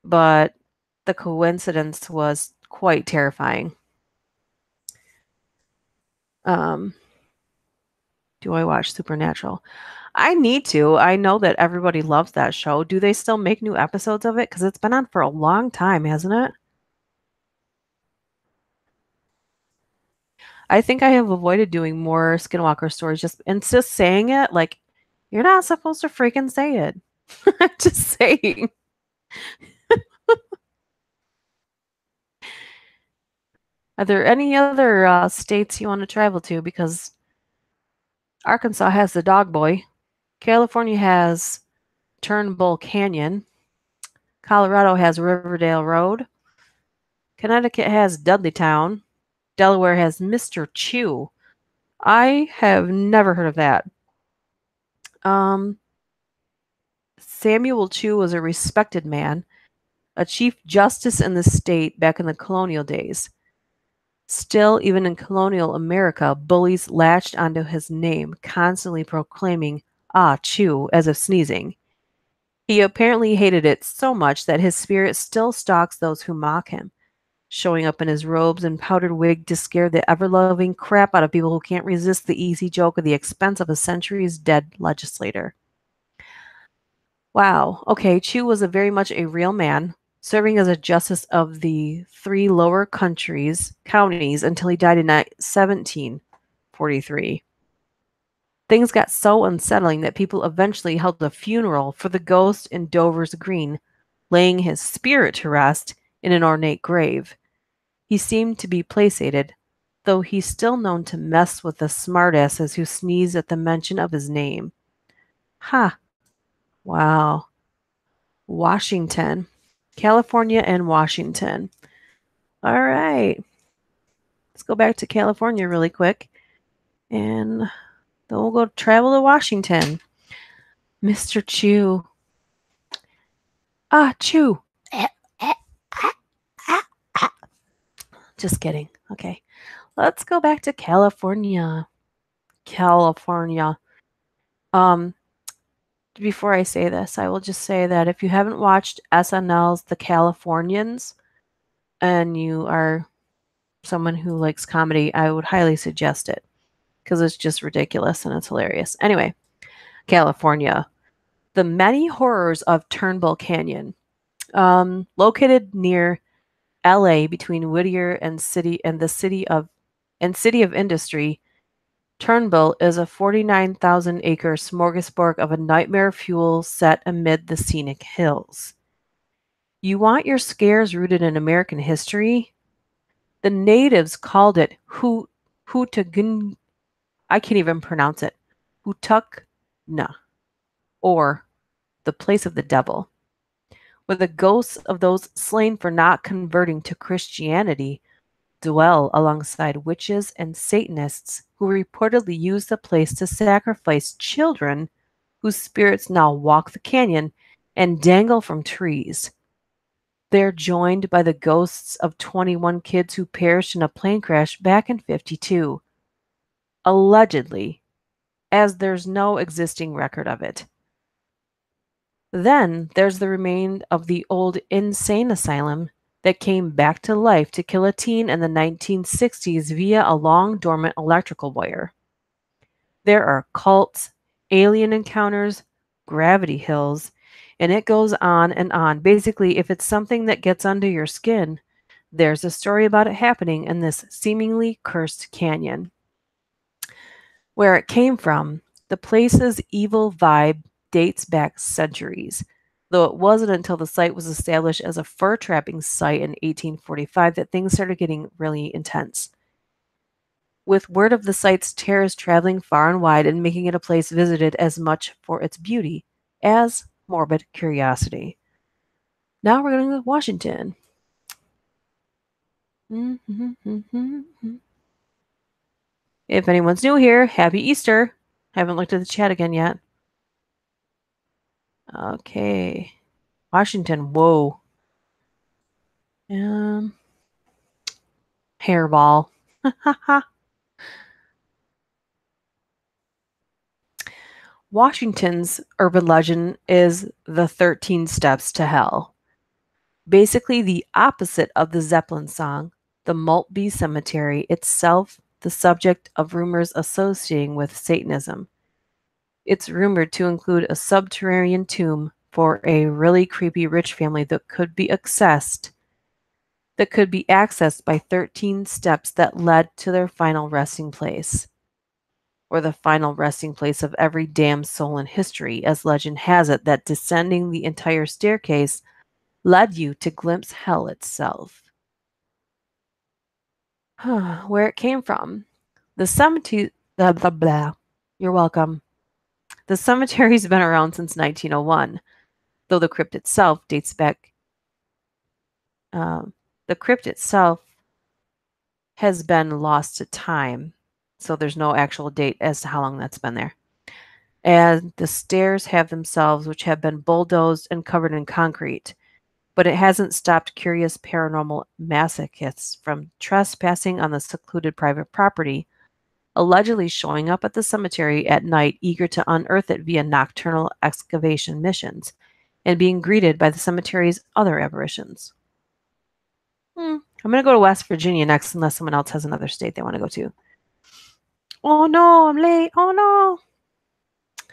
Speaker 1: But the coincidence was quite terrifying. Do I watch Supernatural? I need to. I know that everybody loves that show. Do they still make new episodes of it? Because it's been on for a long time, hasn't it? I think I have avoided doing more Skinwalker stories and just saying it like you're not supposed to freaking say it. Just saying. Are there any other states you want to travel to? Because Arkansas has the Dog Boy. California has Turnbull Canyon. Colorado has Riverdale Road. Connecticut has Dudleytown. Delaware has Mr. Chew. I have never heard of that. Um, Samuel Chew was a respected man, a chief justice in the state back in the colonial days. Still, even in colonial America, bullies latched onto his name, constantly proclaiming, "Ah, Chew," as if sneezing. He apparently hated it so much that his spirit still stalks those who mock him, showing up in his robes and powdered wig to scare the ever-loving crap out of people who can't resist the easy joke at the expense of a centuries-dead legislator. Wow. Okay, Chew was a very much a real man, serving as a justice of the three lower counties until he died in 1743. Things got so unsettling that people eventually held a funeral for the ghost in Dover's Green, laying his spirit to rest in an ornate grave. He seemed to be placated, though he's still known to mess with the smartasses who sneeze at the mention of his name. Ha! Wow. Washington. California and Washington. All right. Let's go back to California really quick. And then we'll go travel to Washington. Mr. Chew. Ah, Chew. Just kidding. Okay. Let's go back to California. California. Before I say this, I will just say that if you haven't watched SNL's The Californians and you are someone who likes comedy, I would highly suggest it because it's just ridiculous and it's hilarious. Anyway, California. The many horrors of Turnbull Canyon. Located near LA between Whittier and City of Industry, Turnbull is a 49,000-acre smorgasbord of a nightmare fuel set amid the scenic hills. You want your scares rooted in American history? The natives called it Hutagun. I can't even pronounce it. Hutukna, or the place of the devil, where the ghosts of those slain for not converting to Christianity dwell alongside witches and Satanists who reportedly use the place to sacrifice children whose spirits now walk the canyon and dangle from trees. They're joined by the ghosts of 21 kids who perished in a plane crash back in '52. Allegedly, as there's no existing record of it. Then there's the remain of the old insane asylum that came back to life to kill a teen in the 1960s via a long dormant electrical wire. There are cults, alien encounters, gravity hills, and it goes on and on. Basically, if it's something that gets under your skin, there's a story about it happening in this seemingly cursed canyon. Where it came from, the place's evil vibe dates back centuries, though it wasn't until the site was established as a fur trapping site in 1845 that things started getting really intense. With word of the site's terrors traveling far and wide and making it a place visited as much for its beauty as morbid curiosity. Now we're going to Washington. If anyone's new here, happy Easter. Haven't looked at the chat again yet. Okay. Washington, whoa. Hairball. Washington's urban legend is the 13 Steps to Hell. Basically the opposite of the Zeppelin song, the Maltby Cemetery itself the subject of rumors associating with Satanism. It's rumored to include a subterranean tomb for a really creepy rich family that could be accessed by 13 steps that led to their final resting place. Or the final resting place of every damned soul in history, as legend has it that descending the entire staircase led you to glimpse hell itself. Where it came from. The cemetery. Blah, blah, blah. You're welcome. The cemetery's been around since 1901, though the crypt itself dates back. The crypt itself has been lost to time, so there's no actual date as to how long that's been there. And the stairs have themselves, which have been bulldozed and covered in concrete, but it hasn't stopped curious paranormal masochists from trespassing on the secluded private property, allegedly showing up at the cemetery at night eager to unearth it via nocturnal excavation missions, and being greeted by the cemetery's other apparitions. I'm going to go to West Virginia next unless someone else has another state they want to go to. Oh no, I'm late. Oh no.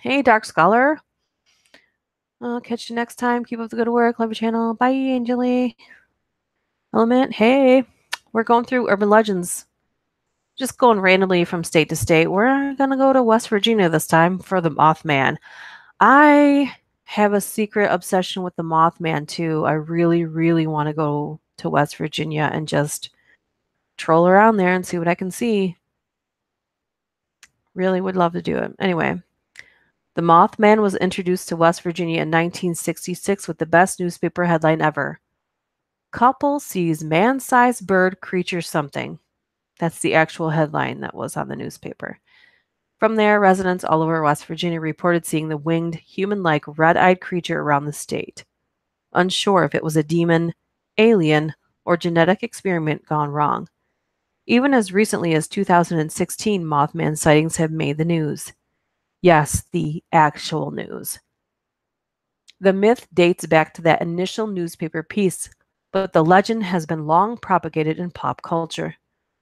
Speaker 1: Hey, Dark Scholar. I'll catch you next time. Keep up the good work. Love your channel. Bye, Angeli. Element, hey. We're going through urban legends. Just going randomly from state to state. We're going to go to West Virginia this time for the Mothman. I have a secret obsession with the Mothman, too. I really, really want to go to West Virginia and just troll around there and see what I can see. Really would love to do it. Anyway, the Mothman was introduced to West Virginia in 1966 with the best newspaper headline ever. Couple sees man-sized bird creature something. That's the actual headline that was on the newspaper. From there, residents all over West Virginia reported seeing the winged, human-like, red-eyed creature around the state. Unsure if it was a demon, alien, or genetic experiment gone wrong. Even as recently as 2016, Mothman sightings have made the news. Yes, the actual news. The myth dates back to that initial newspaper piece, but the legend has been long propagated in pop culture,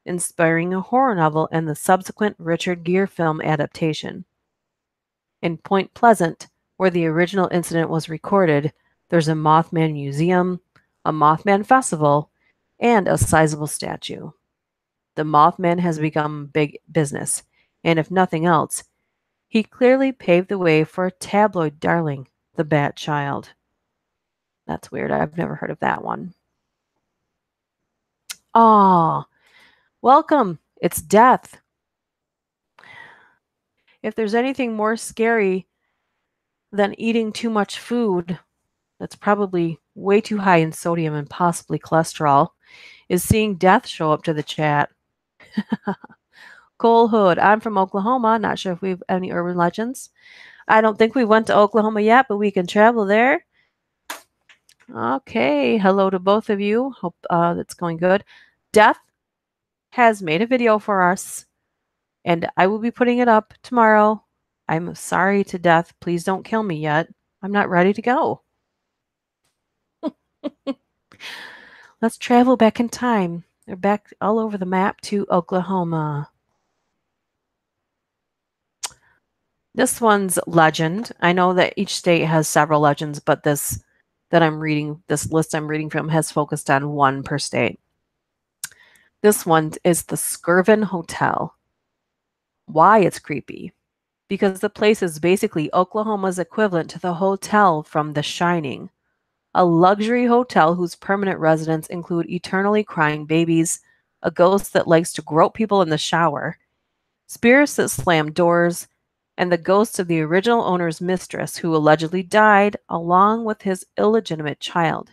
Speaker 1: inspiring a horror novel and the subsequent Richard Gere film adaptation. In Point Pleasant, where the original incident was recorded, there's a Mothman museum, a Mothman festival, and a sizable statue. The Mothman has become big business, and if nothing else, he clearly paved the way for a tabloid darling, the Bat Child. That's weird. I've never heard of that one. Aw, welcome. It's death. If there's anything more scary than eating too much food that's probably way too high in sodium and possibly cholesterol, is seeing death show up to the chat. Cole Hood, I'm from Oklahoma. Not sure if we have any urban legends. I don't think we went to Oklahoma yet, but we can travel there. Okay, hello to both of you. Hope that's going good. Death has made a video for us, and I will be putting it up tomorrow. I'm sorry to Death. Please don't kill me yet. I'm not ready to go. Let's travel back in time. They're back all over the map to Oklahoma. This one's legend. I know that each state has several legends, but this list I'm reading from has focused on one per state. This one is the Skirvin Hotel. Why it's creepy? Because the place is basically Oklahoma's equivalent to the hotel from The Shining, a luxury hotel whose permanent residents include eternally crying babies, a ghost that likes to grope people in the shower, spirits that slam doors, and the ghost of the original owner's mistress who allegedly died along with his illegitimate child,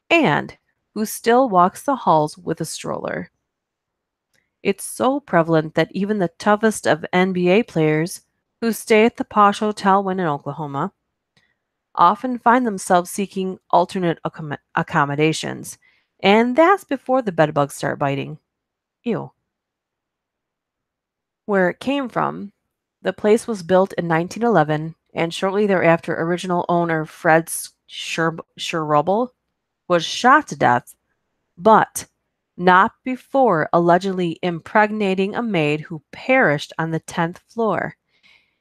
Speaker 1: and who still walks the halls with a stroller. It's so prevalent that even the toughest of NBA players who stay at the posh hotel when in Oklahoma often find themselves seeking alternate accommodations, and that's before the bedbugs start biting. Ew. Where it came from, the place was built in 1911, and shortly thereafter, original owner Fred Scherobel was shot to death, but not before allegedly impregnating a maid who perished on the 10th floor.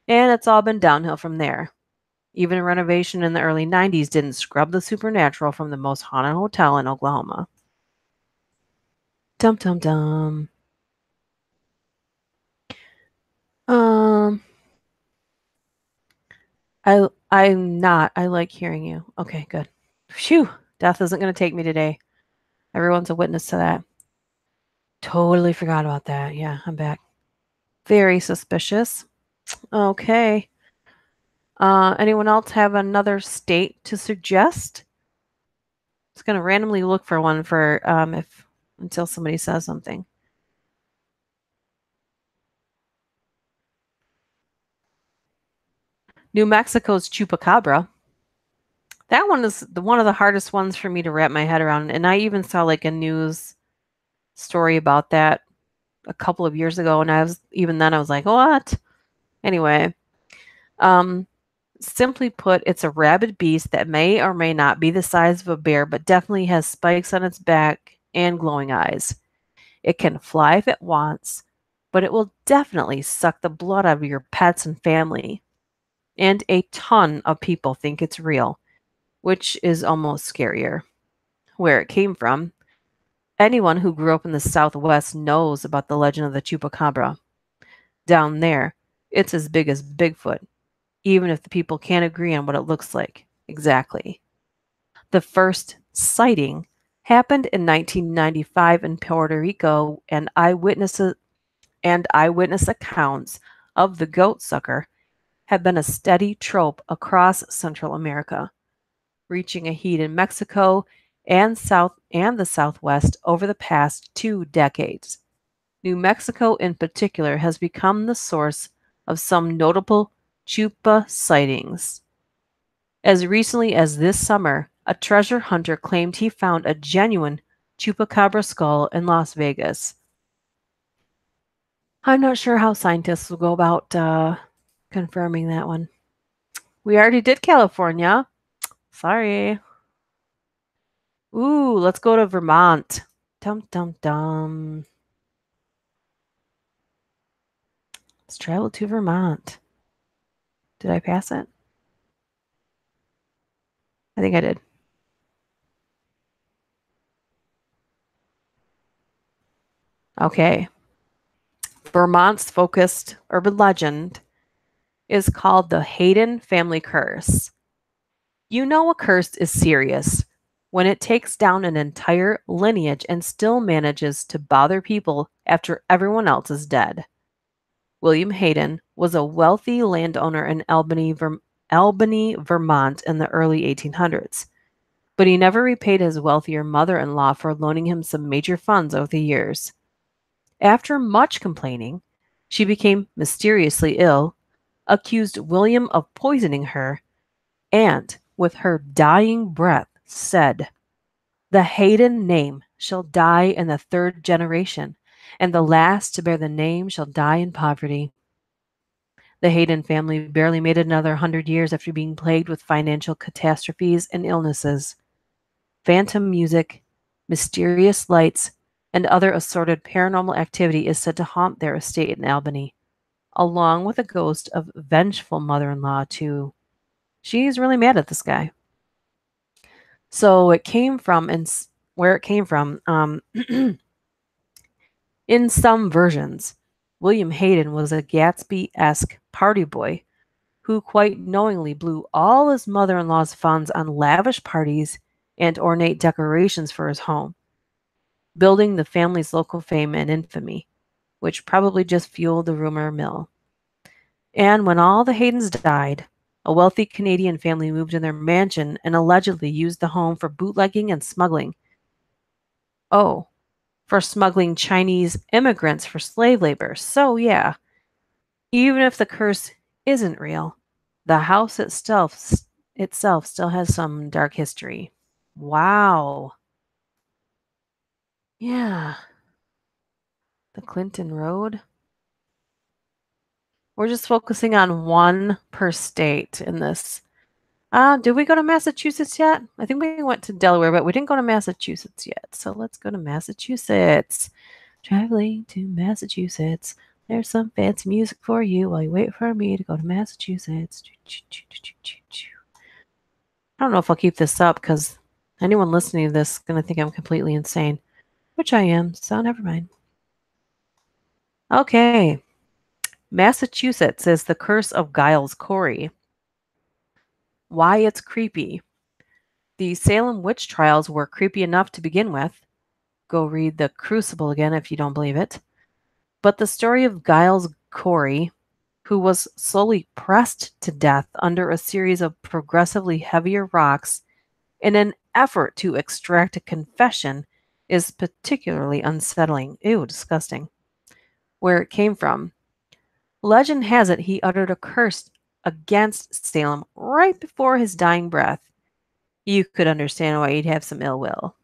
Speaker 1: And it's all been downhill from there. Even a renovation in the early 90s didn't scrub the supernatural from the most haunted hotel in Oklahoma. Dum dum dum. I'm not. I like hearing you. Okay, good. Phew. Death isn't going to take me today. Everyone's a witness to that. Totally forgot about that. Yeah, I'm back. Very suspicious. Okay. Anyone else have another state to suggest? Just gonna randomly look for one for if until somebody says something. New Mexico's chupacabra. That one is one of the hardest ones for me to wrap my head around. And I even saw like a news story about that a couple of years ago, and I was even then I was like, what? Anyway, um, simply put, it's a rabid beast that may or may not be the size of a bear, but definitely has spikes on its back and glowing eyes. It can fly if it wants, but it will definitely suck the blood out of your pets and family. And a ton of people think it's real, which is almost scarier. Where it came from, anyone who grew up in the Southwest knows about the legend of the chupacabra. Down there, it's as big as Bigfoot, even if the people can't agree on what it looks like exactly. The first sighting happened in 1995 in Puerto Rico, and eyewitness accounts of the goat sucker have been a steady trope across Central America, reaching a heat in Mexico and the Southwest over the past 2 decades. New Mexico in particular has become the source of some notable chupa sightings. As recently as this summer, a treasure hunter claimed he found a genuine chupacabra skull in Las Vegas. I'm not sure how scientists will go about confirming that one. We already did California. Sorry. Ooh, let's go to Vermont. Dum dum dum. Let's travel to Vermont. Did I pass it? I think I did. Okay. Vermont's focused urban legend is called the Hayden family curse. You know a curse is serious when it takes down an entire lineage and still manages to bother people after everyone else is dead. William Hayden was a wealthy landowner in Albany, Vermont in the early 1800s, but he never repaid his wealthier mother-in-law for loaning him some major funds over the years. After much complaining, she became mysteriously ill, accused William of poisoning her, and, with her dying breath, said, "The Hayden name shall die in the third generation, and the last to bear the name shall die in poverty." The Hayden family barely made it another 100 years after being plagued with financial catastrophes and illnesses. Phantom music, mysterious lights, and other assorted paranormal activity is said to haunt their estate in Albany, along with a ghost of vengeful mother-in-law too. She's really mad at this guy. So it came from, and where it came from, in some versions, William Hayden was a Gatsby-esque party boy who quite knowingly blew all his mother-in-law's funds on lavish parties and ornate decorations for his home, building the family's local fame and infamy, which probably just fueled the rumor mill. And when all the Haydens died, a wealthy Canadian family moved in their mansion and allegedly used the home for bootlegging and smuggling. Oh, for smuggling Chinese immigrants for slave labor. So, yeah, even if the curse isn't real, the house itself still has some dark history. Wow. Yeah. The Clinton Road. We're just focusing on one per state in this. Did we go to Massachusetts yet? I think we went to Delaware, but we didn't go to Massachusetts yet. So let's go to Massachusetts. Traveling to Massachusetts. There's some fancy music for you while you wait for me to go to Massachusetts. I don't know if I'll keep this up because anyone listening to this is going to think I'm completely insane, which I am, so never mind. Okay. Massachusetts is the curse of Giles Corey. Why it's creepy. The Salem witch trials were creepy enough to begin with. go read The Crucible again if you don't believe it. But the story of Giles Corey, who was slowly pressed to death under a series of progressively heavier rocks in an effort to extract a confession, is particularly unsettling. Ew, disgusting. Where it came from. Legend has it he uttered a curse against Salem right before his dying breath. You could understand why he'd have some ill will.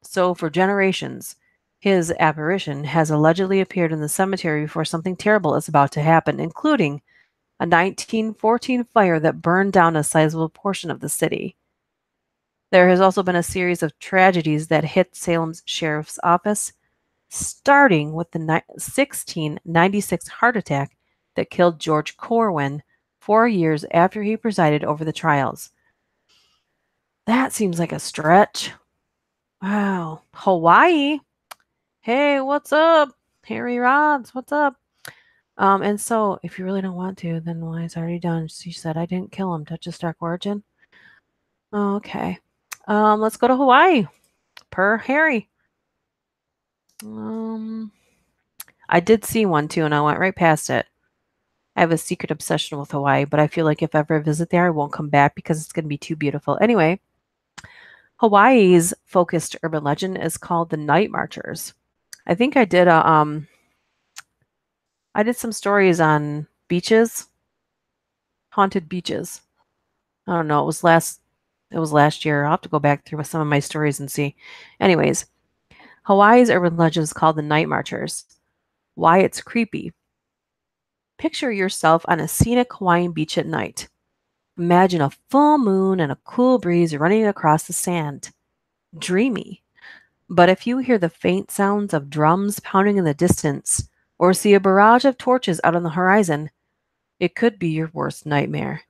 Speaker 1: So, for generations, his apparition has allegedly appeared in the cemetery before something terrible is about to happen, including a 1914 fire that burned down a sizable portion of the city. There has also been a series of tragedies that hit Salem's sheriff's office, starting with the 1696 heart attack that killed George Corwin 4 years after he presided over the trials. That seems like a stretch. Wow. Hawaii? Hey, what's up? Harry Rods, what's up? And so, if you really don't want to, then why it's already done. She said, I didn't kill him. Duchess Dark Origin. Okay. Let's go to Hawaii. Per Harry. I did see one too, and I went right past it. I have a secret obsession with Hawaii, but I feel like if I ever visit there, I won't come back because it's going to be too beautiful. Anyway, Hawaii's focused urban legend is called the Night Marchers. I think I did some stories on beaches, haunted beaches. I don't know. It was last year. I'll have to go back through some of my stories and see. Anyways, Hawaii's urban legend is called the Night Marchers. Why it's creepy. Picture yourself on a scenic Hawaiian beach at night. Imagine a full moon and a cool breeze running across the sand. Dreamy. But if you hear the faint sounds of drums pounding in the distance, or see a barrage of torches out on the horizon, it could be your worst nightmare.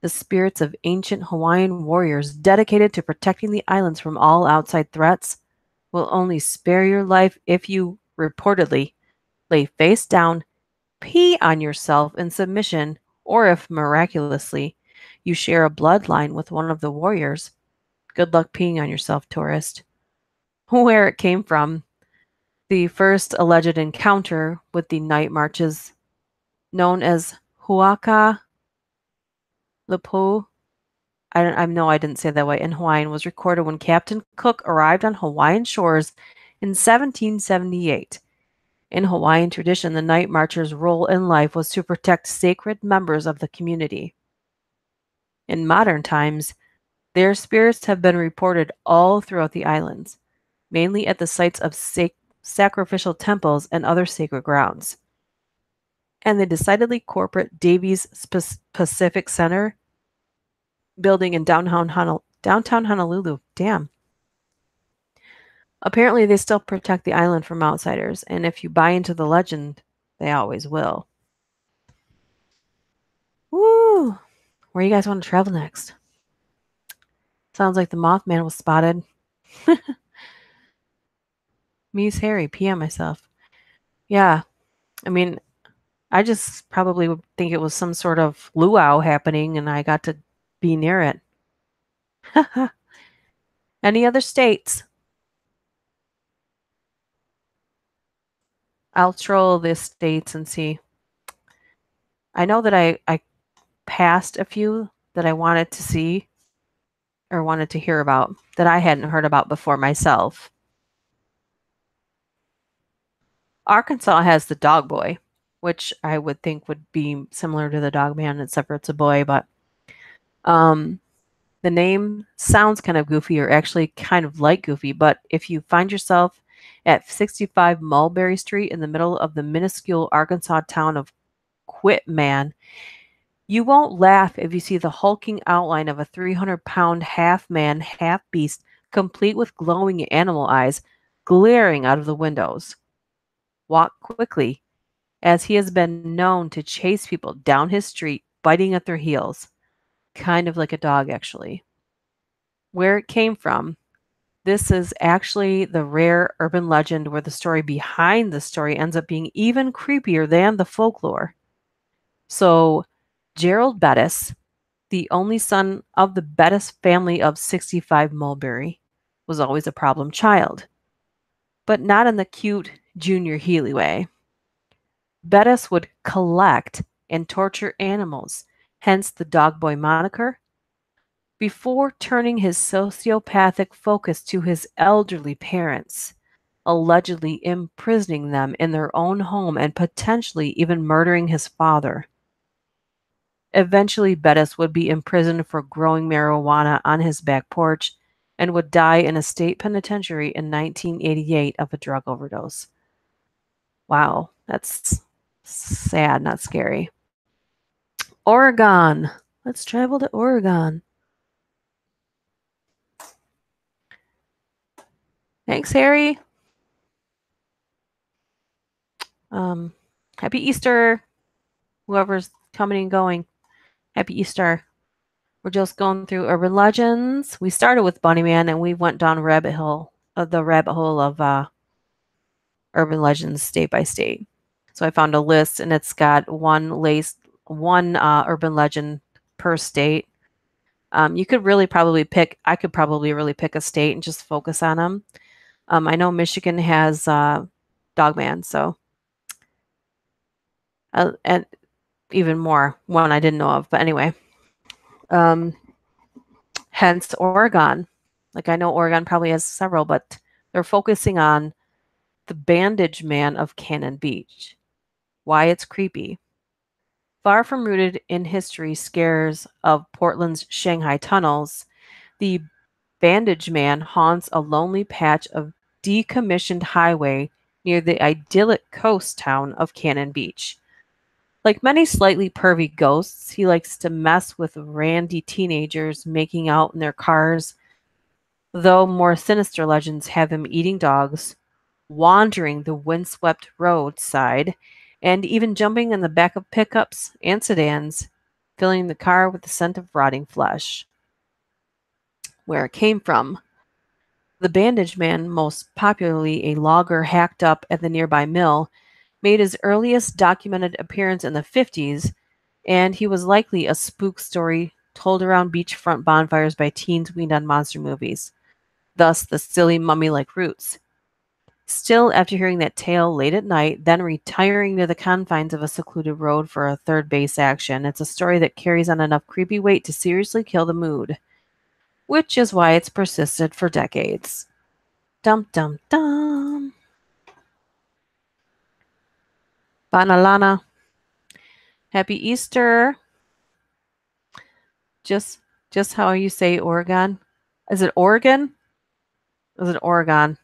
Speaker 1: The spirits of ancient Hawaiian warriors dedicated to protecting the islands from all outside threats will only spare your life if you, reportedly, lay face down, pee on yourself in submission, or if, miraculously, you share a bloodline with one of the warriors. Good luck peeing on yourself, tourist. Where it came from. The first alleged encounter with the night marches, known as Huaka Lepo, I know I didn't say it that way, in Hawaiian, was recorded when Captain Cook arrived on Hawaiian shores in 1778. In Hawaiian tradition, the night marchers' role in life was to protect sacred members of the community. In modern times, their spirits have been reported all throughout the islands, mainly at the sites of sacrificial temples and other sacred grounds. And the decidedly corporate Davies Pacific Center building in downtown Honolulu. Damn. Apparently, they still protect the island from outsiders, and if you buy into the legend, they always will. Woo! Where you guys want to travel next? Sounds like the Mothman was spotted. Me's Harry, PM myself. Yeah, I mean, I just probably would think it was some sort of luau happening, and I got to be near it. Any other states? I'll troll the states and see. I know that I passed a few that I wanted to see or wanted to hear about that I hadn't heard about before myself. Arkansas has the Dog Boy, which I would think would be similar to the Dog Man, except for it's a boy, but the name sounds kind of goofy, or actually kind of like goofy, but if you find yourself at 65 Mulberry Street in the middle of the minuscule Arkansas town of Quitman, you won't laugh if you see the hulking outline of a 300-pound half-man, half-beast, complete with glowing animal eyes, glaring out of the windows. Walk quickly, as he has been known to chase people down his street, biting at their heels. Kind of like a dog, actually. Where it came from, this is actually the rare urban legend where the story behind the story ends up being even creepier than the folklore. So, Gerald Bettis, the only son of the Bettis family of 65 Mulberry, was always a problem child. but not in the cute Junior Healy way. Bettis would collect and torture animals, hence the dog boy moniker, before turning his sociopathic focus to his elderly parents, allegedly imprisoning them in their own home and potentially even murdering his father. Eventually, Bettis would be imprisoned for growing marijuana on his back porch and would die in a state penitentiary in 1988 of a drug overdose. Wow, that's sad, not scary. Oregon. Let's travel to Oregon. Thanks, Harry. Happy Easter, whoever's coming and going. Happy Easter. We're just going through urban legends. We started with Bunnyman and we went down the rabbit hole of urban legends state by state. So I found a list and it's got one urban legend per state. You could really probably pick. I could probably really pick a state and just focus on them. I know Michigan has Dogman, so and even more one I didn't know of. But anyway, hence Oregon. Like I know Oregon probably has several, but they're focusing on the Bandage Man of Cannon Beach. Why it's creepy. Far from rooted in history scares of Portland's Shanghai tunnels, the Bandage Man haunts a lonely patch of decommissioned highway near the idyllic coast town of Cannon Beach. Like many slightly pervy ghosts, he likes to mess with randy teenagers making out in their cars, though more sinister legends have him eating dogs, wandering the windswept roadside, and even jumping in the back of pickups and sedans, filling the car with the scent of rotting flesh. Where it came from. The Bandage Man, most popularly a logger hacked up at the nearby mill, made his earliest documented appearance in the 50s, and he was likely a spook story told around beachfront bonfires by teens weaned on monster movies, thus the silly mummy-like roots. Still, after hearing that tale late at night, then retiring to the confines of a secluded road for a third base action, it's a story that carries on enough creepy weight to seriously kill the mood, which is why it's persisted for decades. Dum dum dum. Banalana. Happy Easter. Just how you say Oregon. Is it Oregon? Is it Oregon?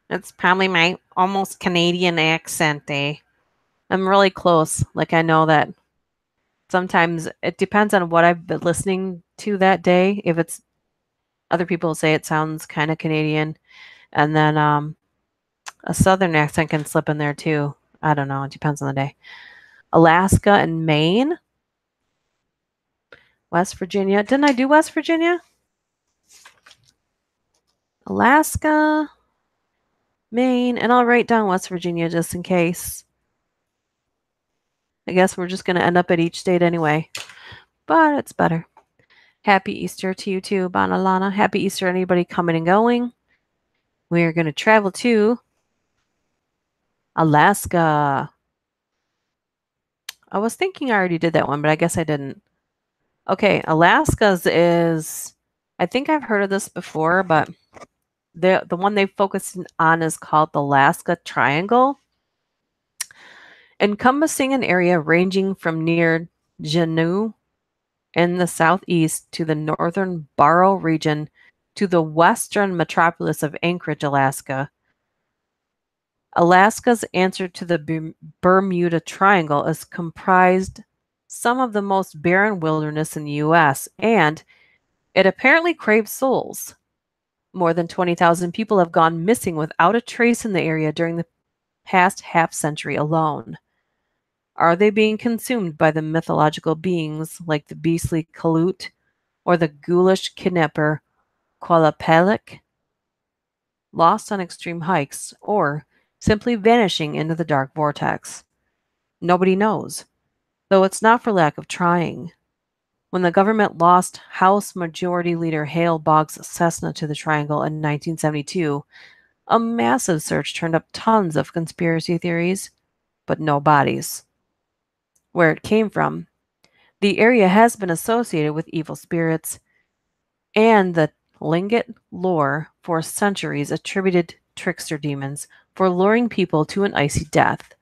Speaker 1: It's probably my almost Canadian accent, eh? I'm really close. Like I know that sometimes it depends on what I've been listening to that day. If it's other people say it sounds kind of Canadian, and then a southern accent can slip in there too. I don't know. It depends on the day. Alaska and Maine. West Virginia. Didn't I do West Virginia? Alaska, Maine, and I'll write down West Virginia just in case. I guess we're just going to end up at each state anyway, but it's better. Happy Easter to you too, Banalana. Happy Easter, anybody coming and going. We are going to travel to Alaska. I was thinking I already did that one, but I guess I didn't. Okay, Alaska's is, I think I've heard of this before, but the one they focus on is called the Alaska Triangle, encompassing an area ranging from near Juneau in the southeast to the northern Barrow region to the western metropolis of Anchorage, Alaska. Alaska's answer to the Bermuda Triangle is comprised some of the most barren wilderness in the U.S., and it apparently craves souls. More than 20,000 people have gone missing without a trace in the area during the past half-century alone. Are they being consumed by the mythological beings like the beastly Kalut or the ghoulish kidnapper Qualapelek, lost on extreme hikes, or simply vanishing into the dark vortex? Nobody knows, though it's not for lack of trying. When the government lost House Majority Leader Hale Boggs' Cessna to the Triangle in 1972, A massive search turned up tons of conspiracy theories, but no bodies. Where it came from, the area has been associated with evil spirits, and the Tlingit lore for centuries attributed trickster demons for luring people to an icy death.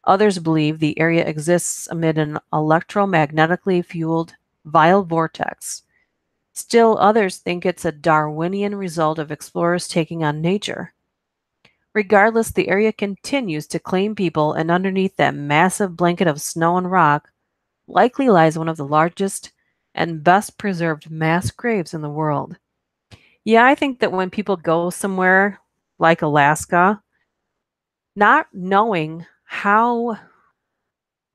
Speaker 1: Others believe the area exists amid an electromagnetically fueled vile vortex. Still others think it's a Darwinian result of explorers taking on nature. Regardless, the area continues to claim people, and underneath that massive blanket of snow and rock likely lies one of the largest and best preserved mass graves in the world. Yeah, I think that when people go somewhere like Alaska, not knowing how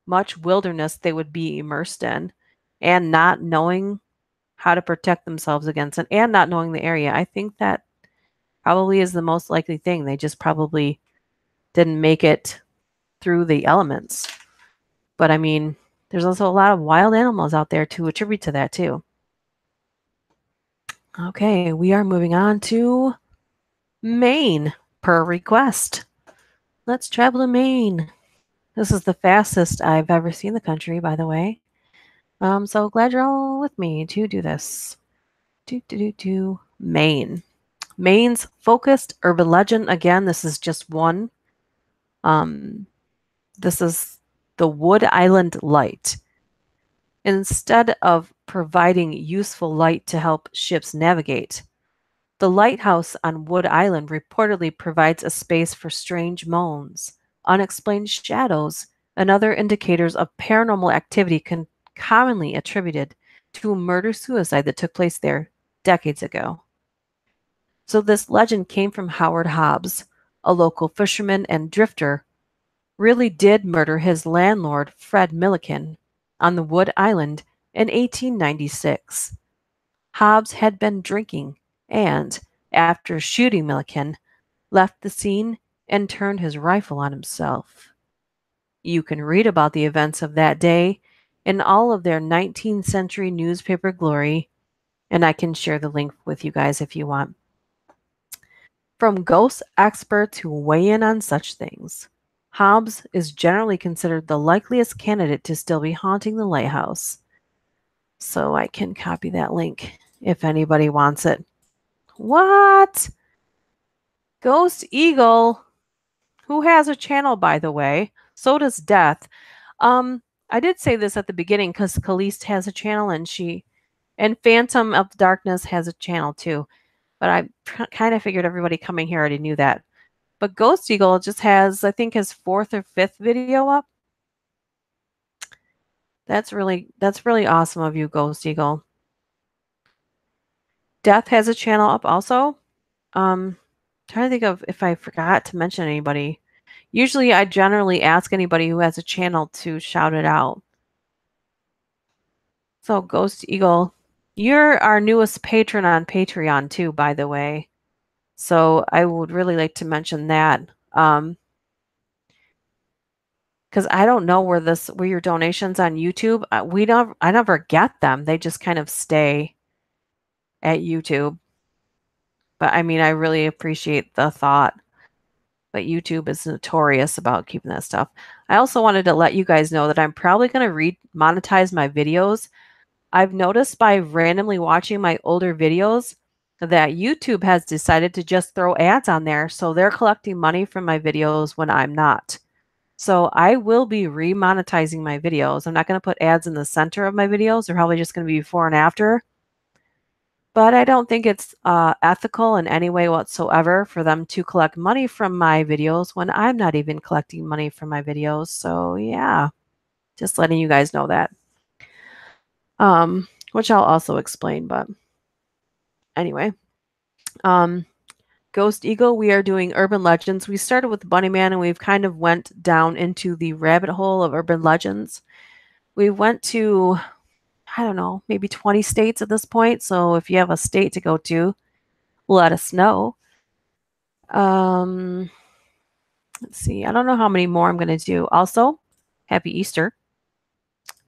Speaker 1: much wilderness they would be immersed in and not knowing how to protect themselves against it and not knowing the area, I think that probably is the most likely thing. They just probably didn't make it through the elements. But I mean, there's also a lot of wild animals out there to attribute to that too. Okay, we are moving on to Maine per request. Let's travel to Maine. This is the fastest I've ever seen the country, by the way. So glad you're all with me to do this. Maine. Maine's focused urban legend. Again, this is just one. This is the Wood Island Light. Instead of providing useful light to help ships navigate, the lighthouse on Wood Island reportedly provides a space for strange moans, unexplained shadows, and other indicators of paranormal activity commonly attributed to a murder-suicide that took place there decades ago. So this legend came from Howard Hobbs, a local fisherman and drifter, really did murder his landlord, Fred Milliken, on the Wood Island in 1896. Hobbs had been drinking and, after shooting Milliken, left the scene and turned his rifle on himself. You can read about the events of that day in all of their 19th century newspaper glory, and I can share the link with you guys if you want. From ghost experts who weigh in on such things, Hobbs is generally considered the likeliest candidate to still be haunting the lighthouse. So I can copy that link if anybody wants it. What? Ghost Eagle, who has a channel, by the way. So does Death. I did say this at the beginning because Kahlest has a channel and Phantom of Darkness has a channel too. But I kind of figured everybody coming here already knew that. But Ghost Eagle just has, I think, his 4th or 5th video up. That's really awesome of you, Ghost Eagle. Death has a channel up also. Trying to think of if I forgot to mention anybody. Usually I generally ask anybody who has a channel to shout it out. So Ghost Eagle, you're our newest patron on Patreon too, by the way. So I would really like to mention that. Because I don't know where your donations on YouTube, I never get them. They just kind of stay at YouTube. But I mean, I really appreciate the thought. But YouTube is notorious about keeping that stuff. I also wanted to let you guys know that I'm probably going to monetize my videos. I've noticed by randomly watching my older videos that YouTube has decided to just throw ads on there. So they're collecting money from my videos when I'm not. So I will be remonetizing my videos. I'm not going to put ads in the center of my videos. They're probably just going to be before and after. But I don't think it's ethical in any way whatsoever for them to collect money from my videos when I'm not even collecting money from my videos. So yeah, just letting you guys know that. Which I'll also explain, but anyway. Ghost Eagle, we are doing urban legends. We started with Bunnyman and we've kind of went down into the rabbit hole of urban legends. We went to, I don't know, maybe 20 states at this point. So if you have a state to go to, let us know. Let's see. I don't know how many more I'm going to do. Also, happy Easter.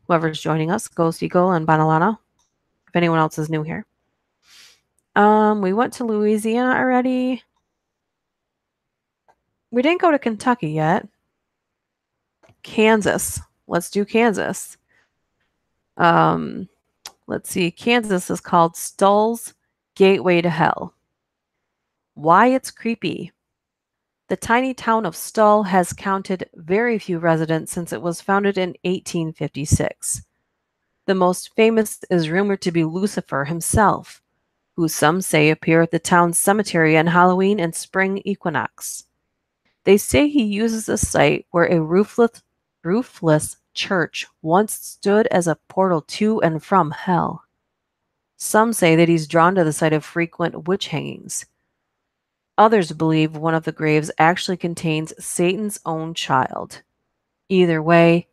Speaker 1: Whoever's joining us, Ghost Eagle and Banalana. If anyone else is new here. We went to Louisiana already. We didn't go to Kentucky yet. Kansas. Let's do Kansas. Let's see. Kansas is called Stull's Gateway to Hell. Why it's creepy. The tiny town of Stull has counted very few residents since it was founded in 1856. The most famous is rumored to be Lucifer himself, who some say appear at the town's cemetery on Halloween and spring equinox. They say he uses a site where a roofless church once stood as a portal to and from hell. Some say that he's drawn to the site of frequent witch hangings. Others believe one of the graves actually contains Satan's own child. Either way,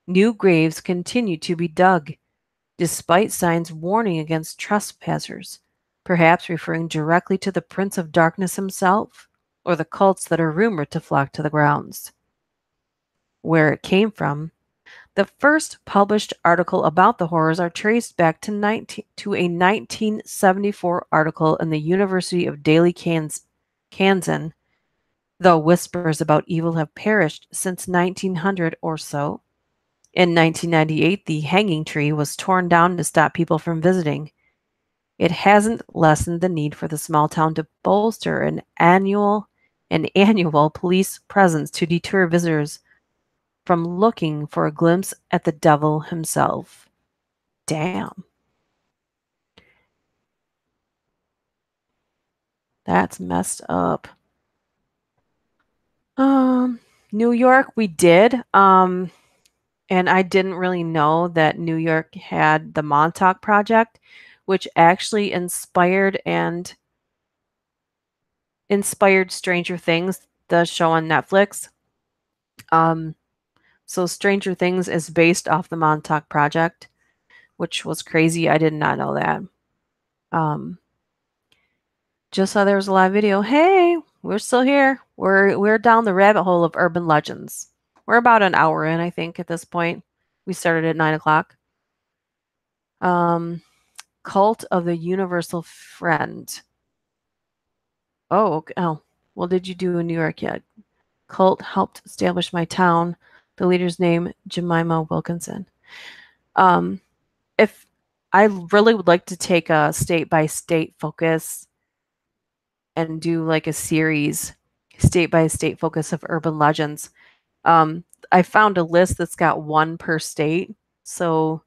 Speaker 1: new graves continue to be dug, despite signs warning against trespassers, perhaps referring directly to the Prince of Darkness himself, or the cults that are rumored to flock to the grounds. Where it came from, the first published article about the horrors are traced back to a 1974 article in the University of Daly Kansan, though whispers about evil have perished since 1900 or so. In 1998, the hanging tree was torn down to stop people from visiting. It hasn't lessened the need for the small town to bolster an annual police presence to deter visitors from looking for a glimpse at the devil himself. Damn. That's messed up. New York, we did. And I didn't really know that New York had the Montauk Project, which actually inspired Stranger Things, the show on Netflix. So Stranger Things is based off the Montauk Project, which was crazy. I did not know that. Just saw there was a live video. Hey, we're still here. We're down the rabbit hole of urban legends. We're about an hour in, I think, at this point. We started at 9 o'clock. Cult of the Universal Friend. Oh, okay. Oh, well, did you do in New York yet? Cult helped establish my town. The leader's name, Jemima Wilkinson. If I really would like to take a state-by-state focus and do like a series, state-by-state focus of urban legends. I found a list that's got one per state. So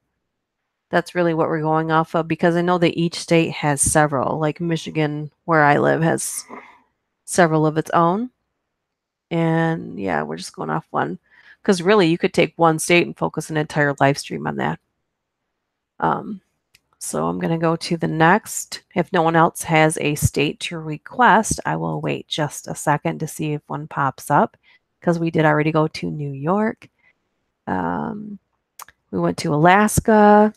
Speaker 1: that's really what we're going off of, because I know that each state has several. Like Michigan, where I live, has several of its own. And yeah, we're just going off one. Because really, you could take one state and focus an entire live stream on that. So I'm going to go to the next. If no one else has a state to request, I will wait just a second to see if one pops up, because we did already go to New York. We went to Alaska.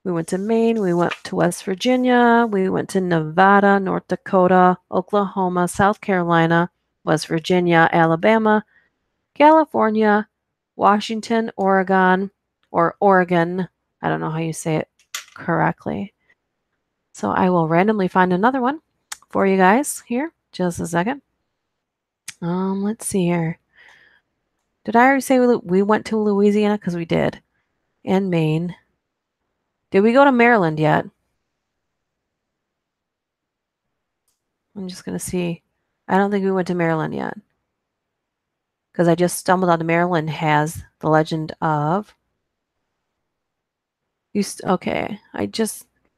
Speaker 1: We went to Maine. We went to West Virginia. We went to Nevada, North Dakota, Oklahoma, South Carolina, West Virginia, Alabama, California, Washington, Oregon, or Oregon. I don't know how you say it correctly. So I will randomly find another one for you guys here. Just a second. Let's see here. Did I already say we went to Louisiana? Because we did. And Maine. Did we go to Maryland yet? I'm just going to see. I don't think we went to Maryland yet. Because I just stumbled on Maryland has the legend of... Okay,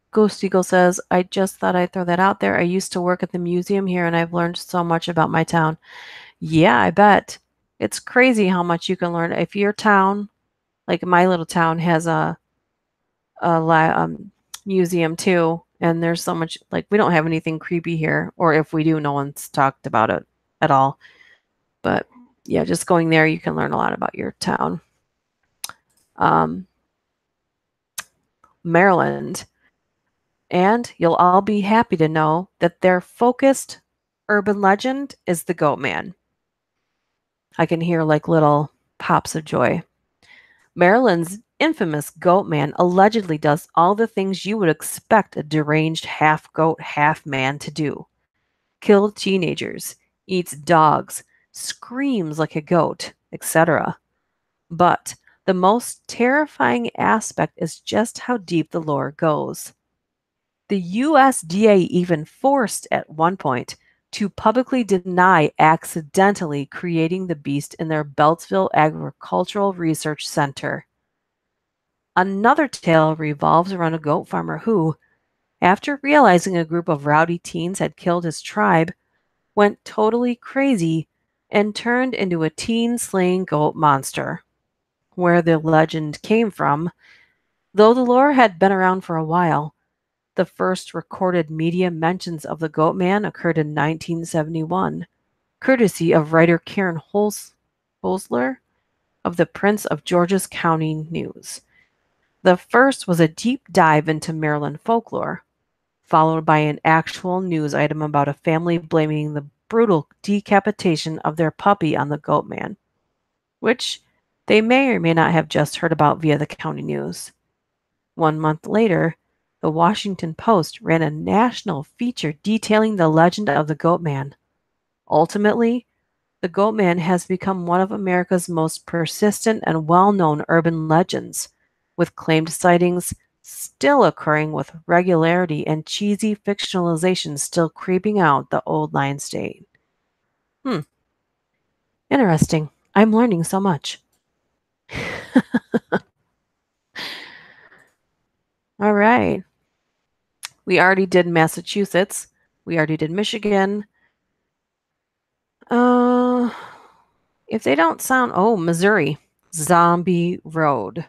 Speaker 1: Ghost Eagle says, I just thought I'd throw that out there. I used to work at the museum here, and I've learned so much about my town. Yeah, I bet. It's crazy how much you can learn. If your town, like my little town, has a museum too, and there's so much, like, we don't have anything creepy here, or if we do, no one's talked about it at all. But yeah, just going there, you can learn a lot about your town. Maryland. And you'll all be happy to know that their focused urban legend is the Goat Man. I can hear like little pops of joy. Maryland's infamous Goat Man allegedly does all the things you would expect a deranged half-goat, half-man to do. Kill teenagers, eats dogs, screams like a goat, etc. But the most terrifying aspect is just how deep the lore goes. The USDA even forced at one point to publicly deny accidentally creating the beast in their Beltsville Agricultural Research Center. Another tale revolves around a goat farmer who, after realizing a group of rowdy teens had killed his tribe, went totally crazy and turned into a teen-slaying goat monster. Where the legend came from, though the lore had been around for a while, the first recorded media mentions of the Goat Man occurred in 1971, courtesy of writer Karen Holzler of the Prince of George's County News. The first was a deep dive into Maryland folklore, followed by an actual news item about a family blaming the brutal decapitation of their puppy on the Goat Man, which they may or may not have just heard about via the county news. 1 month later, the Washington Post ran a national feature detailing the legend of the Goat Man. Ultimately, the Goat Man has become one of America's most persistent and well-known urban legends, with claimed sightings still occurring with regularity and cheesy fictionalization still creeping out the old Lion State. Interesting. I'm learning so much. All right. We already did Massachusetts. We already did Michigan. If they don't sound, Missouri. Zombie Road.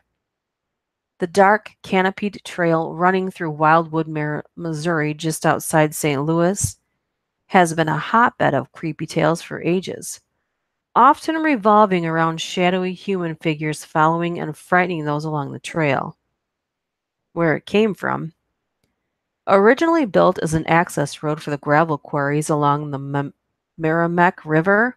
Speaker 1: The dark canopied trail running through Wildwood, Missouri, just outside St. Louis, has been a hotbed of creepy tales for ages, often revolving around shadowy human figures following and frightening those along the trail. Where it came from. Originally built as an access road for the gravel quarries along the Merrimack River,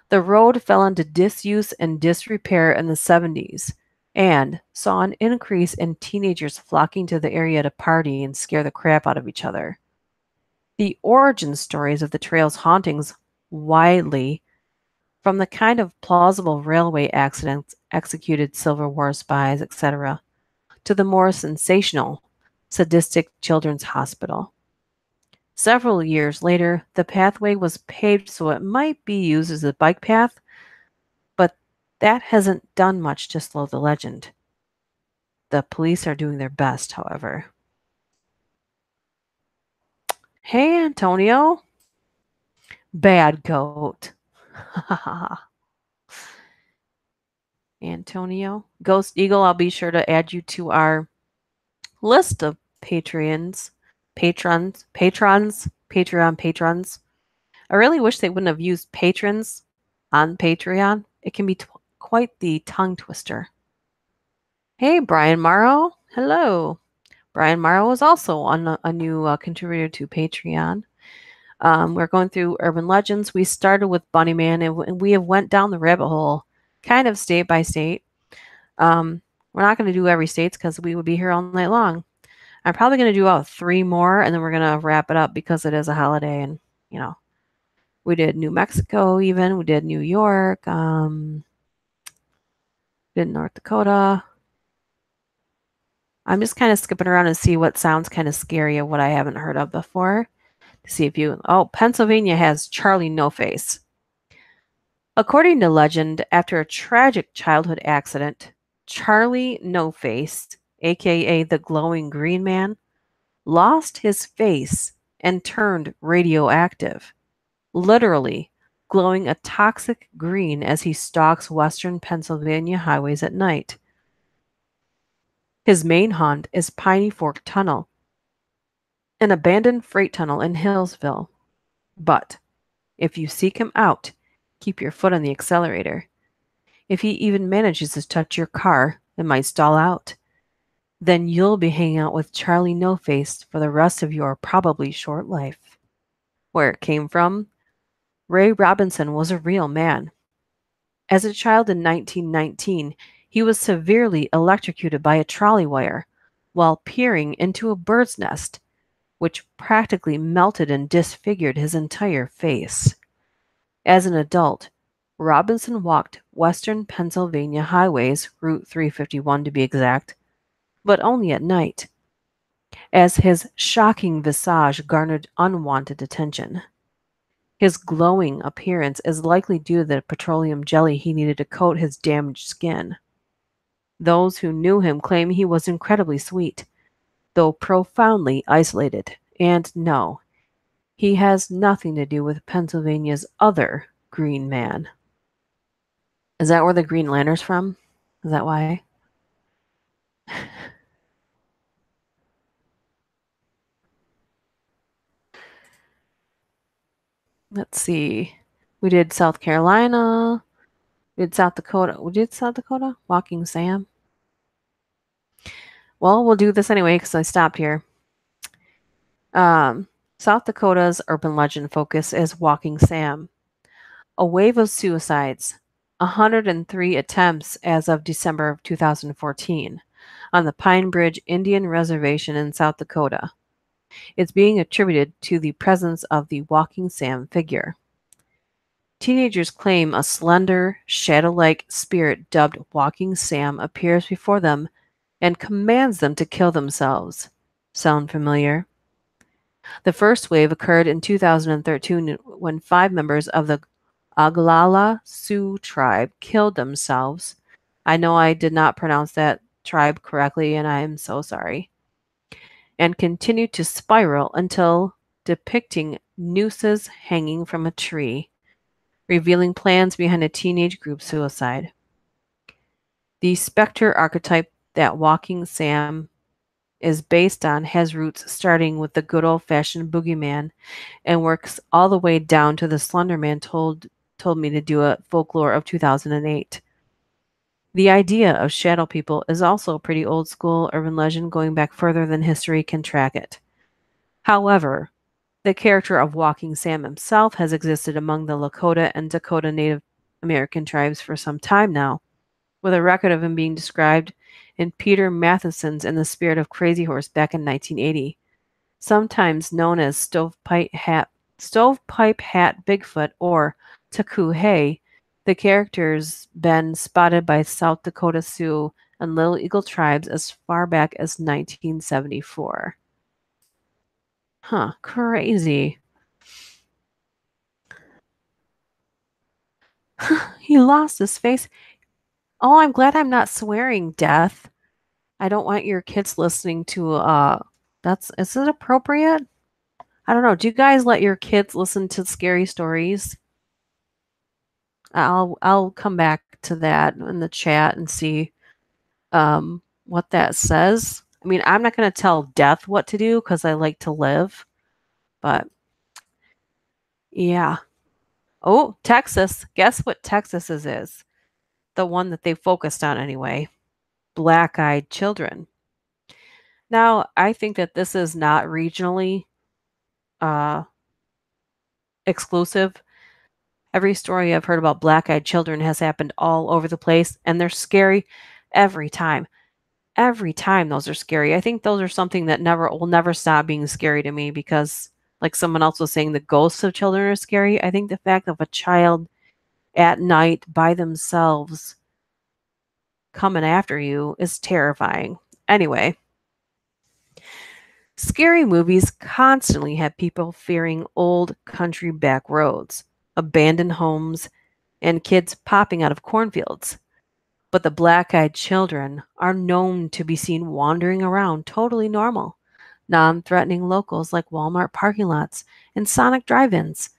Speaker 1: the road fell into disuse and disrepair in the 70s and saw an increase in teenagers flocking to the area to party and scare the crap out of each other. The origin stories of the trail's hauntings widely from the kind of plausible railway accidents, executed Civil War spies, etc., to the more sensational, sadistic children's hospital. Several years later, the pathway was paved so it might be used as a bike path, but that hasn't done much to slow the legend. The police are doing their best, however. Hey, Antonio. Bad goat. Antonio. Ghost Eagle, I'll be sure to add you to our list of patrons. Patreon patrons. I really wish they wouldn't have used patrons on Patreon. It can be quite the tongue twister. Hey, Brian Morrow. Hello. Brian Morrow is also on a new contributor to Patreon. We're going through urban legends. We started with Bunnyman, and we have went down the rabbit hole, kind of state by state. We're not going to do every state because we would be here all night long. I'm probably going to do about 3 more, and then we're going to wrap it up because it is a holiday, and we did New Mexico even. We did New York. Did North Dakota. I'm just kind of skipping around and see what sounds kind of scary of what I haven't heard of before. To see if you... Oh, Pennsylvania has Charlie No Face. According to legend, after a tragic childhood accident, Charlie No Face, aka the glowing green man, lost his face and turned radioactive, literally glowing a toxic green as he stalks western Pennsylvania highways at night. His main haunt is Piney Fork Tunnel, an abandoned freight tunnel in Hillsville. But if you seek him out, keep your foot on the accelerator. If he even manages to touch your car, it might stall out. Then you'll be hanging out with Charlie No Face for the rest of your probably short life. Where it came from? Ray Robinson was a real man. As a child in 1919, he was severely electrocuted by a trolley wire while peering into a bird's nest, which practically melted and disfigured his entire face. As an adult, Robinson walked western Pennsylvania highways, Route 351 to be exact, but only at night, as his shocking visage garnered unwanted attention. His glowing appearance is likely due to the petroleum jelly he needed to coat his damaged skin. Those who knew him claim he was incredibly sweet, though profoundly isolated, and no, he has nothing to do with Pennsylvania's other Green Man. Is that where the Green Lantern's from? Is that why? Let's see. We did South Carolina. We did South Dakota. We did South Dakota? Walking Sam. Well, we'll do this anyway because I stopped here. South Dakota's urban legend focus is Walking Sam. A wave of suicides, 103 attempts as of December of 2014, on the Pine Bridge Indian Reservation in South Dakota. It's being attributed to the presence of the Walking Sam figure. Teenagers claim a slender, shadow-like spirit dubbed Walking Sam appears before them and commands them to kill themselves. Sound familiar? The first wave occurred in 2013 when 5 members of the Oglala Sioux tribe killed themselves. I know I did not pronounce that tribe correctly, and I am so sorry. And continued to spiral until depicting nooses hanging from a tree, revealing plans behind a teenage group suicide. The specter archetype that Walking Sam is based on has roots starting with the good old-fashioned boogeyman and works all the way down to the Slender Man told me to do a folklore of 2008. The idea of shadow people is also a pretty old school urban legend going back further than history can track it. However, the character of Walking Sam himself has existed among the Lakota and Dakota Native American tribes for some time now, with a record of him being described in Peter Matheson's In the Spirit of Crazy Horse back in 1980, sometimes known as Stovepipe Hat Bigfoot or Taku Hay. The character's been spotted by South Dakota Sioux and Little Eagle tribes as far back as 1974. Huh, crazy. He lost his face. Oh, I'm glad I'm not swearing, Death. I don't want your kids listening to is it appropriate? I don't know. Do you guys let your kids listen to scary stories? I'll come back to that in the chat and see what that says. I mean, I'm not going to tell Death what to do because I like to live, but yeah. Oh, Texas. Guess what Texas is? The one that they focused on anyway. Black-eyed children. Now, I think that this is not regionally exclusive. Every story I've heard about black-eyed children has happened all over the place, and they're scary every time. Every time those are scary. I think those are something that will never stop being scary to me because, like someone else was saying, the ghosts of children are scary. I think the fact of a child at night by themselves coming after you is terrifying. Anyway, scary movies constantly have people fearing old country back roads, abandoned homes, and kids popping out of cornfields. But the black-eyed children are known to be seen wandering around totally normal, non-threatening locals like Walmart parking lots and Sonic drive-ins.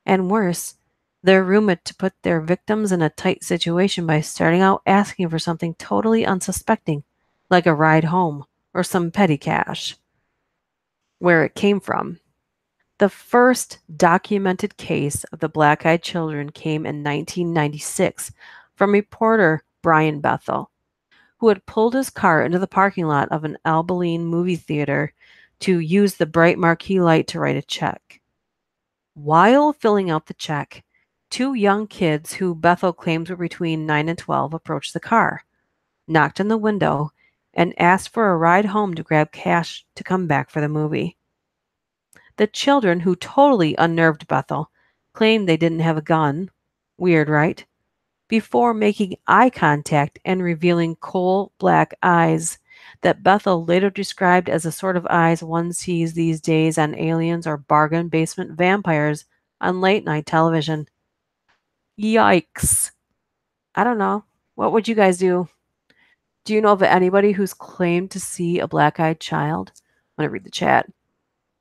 Speaker 1: And worse, they're rumored to put their victims in a tight situation by starting out asking for something totally unsuspecting, like a ride home or some petty cash. Where it came from. The first documented case of the black-eyed children came in 1996 from reporter Brian Bethel, who had pulled his car into the parking lot of an Abilene movie theater to use the bright marquee light to write a check. While filling out the check, 2 young kids who Bethel claims were between 9 and 12 approached the car, knocked on the window, and asked for a ride home to grab cash to come back for the movie. The children, who totally unnerved Bethel, claimed they didn't have a gun, Weird, right? Before making eye contact and revealing coal black eyes that Bethel later described as the sort of eyes one sees these days on aliens or bargain basement vampires on late night television. Yikes. I don't know. What would you guys do? Do you know of anybody who's claimed to see a black eyed child? I'm going to read the chat.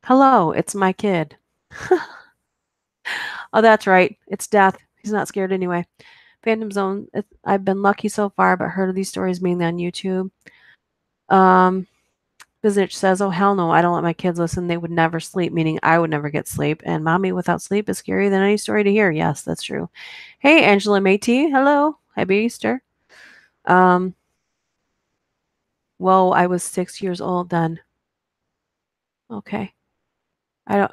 Speaker 1: Hello, it's my kid. Oh, that's right. It's Death. He's not scared anyway. Phantom Zone. I've been lucky so far, but heard of these stories mainly on YouTube. Visage says, "Oh hell no! I don't let my kids listen. They would never sleep, meaning I would never get sleep. And mommy without sleep is scarier than any story to hear." Yes, that's true. Hey, Angela Métis. Hello. Happy Easter. Whoa, I was 6 years old then. Okay. I don't.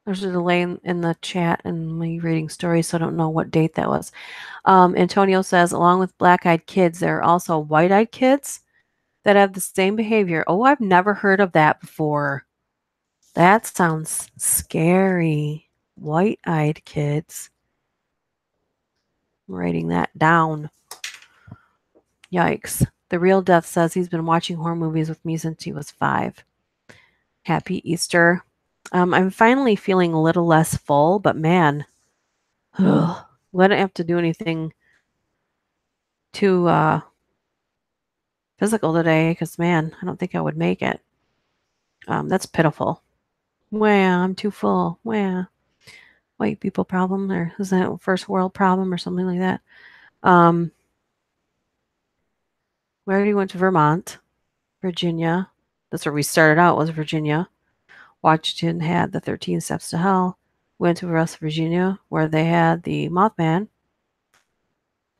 Speaker 1: There's a delay in the chat and me reading stories, so I don't know what date that was. Antonio says, along with black-eyed kids, there are also white-eyed kids that have the same behavior. Oh, I've never heard of that before. That sounds scary. White-eyed kids. I'm writing that down. Yikes. The Real Death says he's been watching horror movies with me since he was 5. Happy Easter. I'm finally feeling a little less full, but man, we don't have to do anything too physical today because, man, I don't think I would make it. That's pitiful. Wow, I'm too full. Wow. White people problem, or is that a first world problem or something like that? We already went to Vermont, Virginia. That's where we started out, was Virginia. Washington had the 13 Steps to Hell. Went to West Virginia, where they had the Mothman.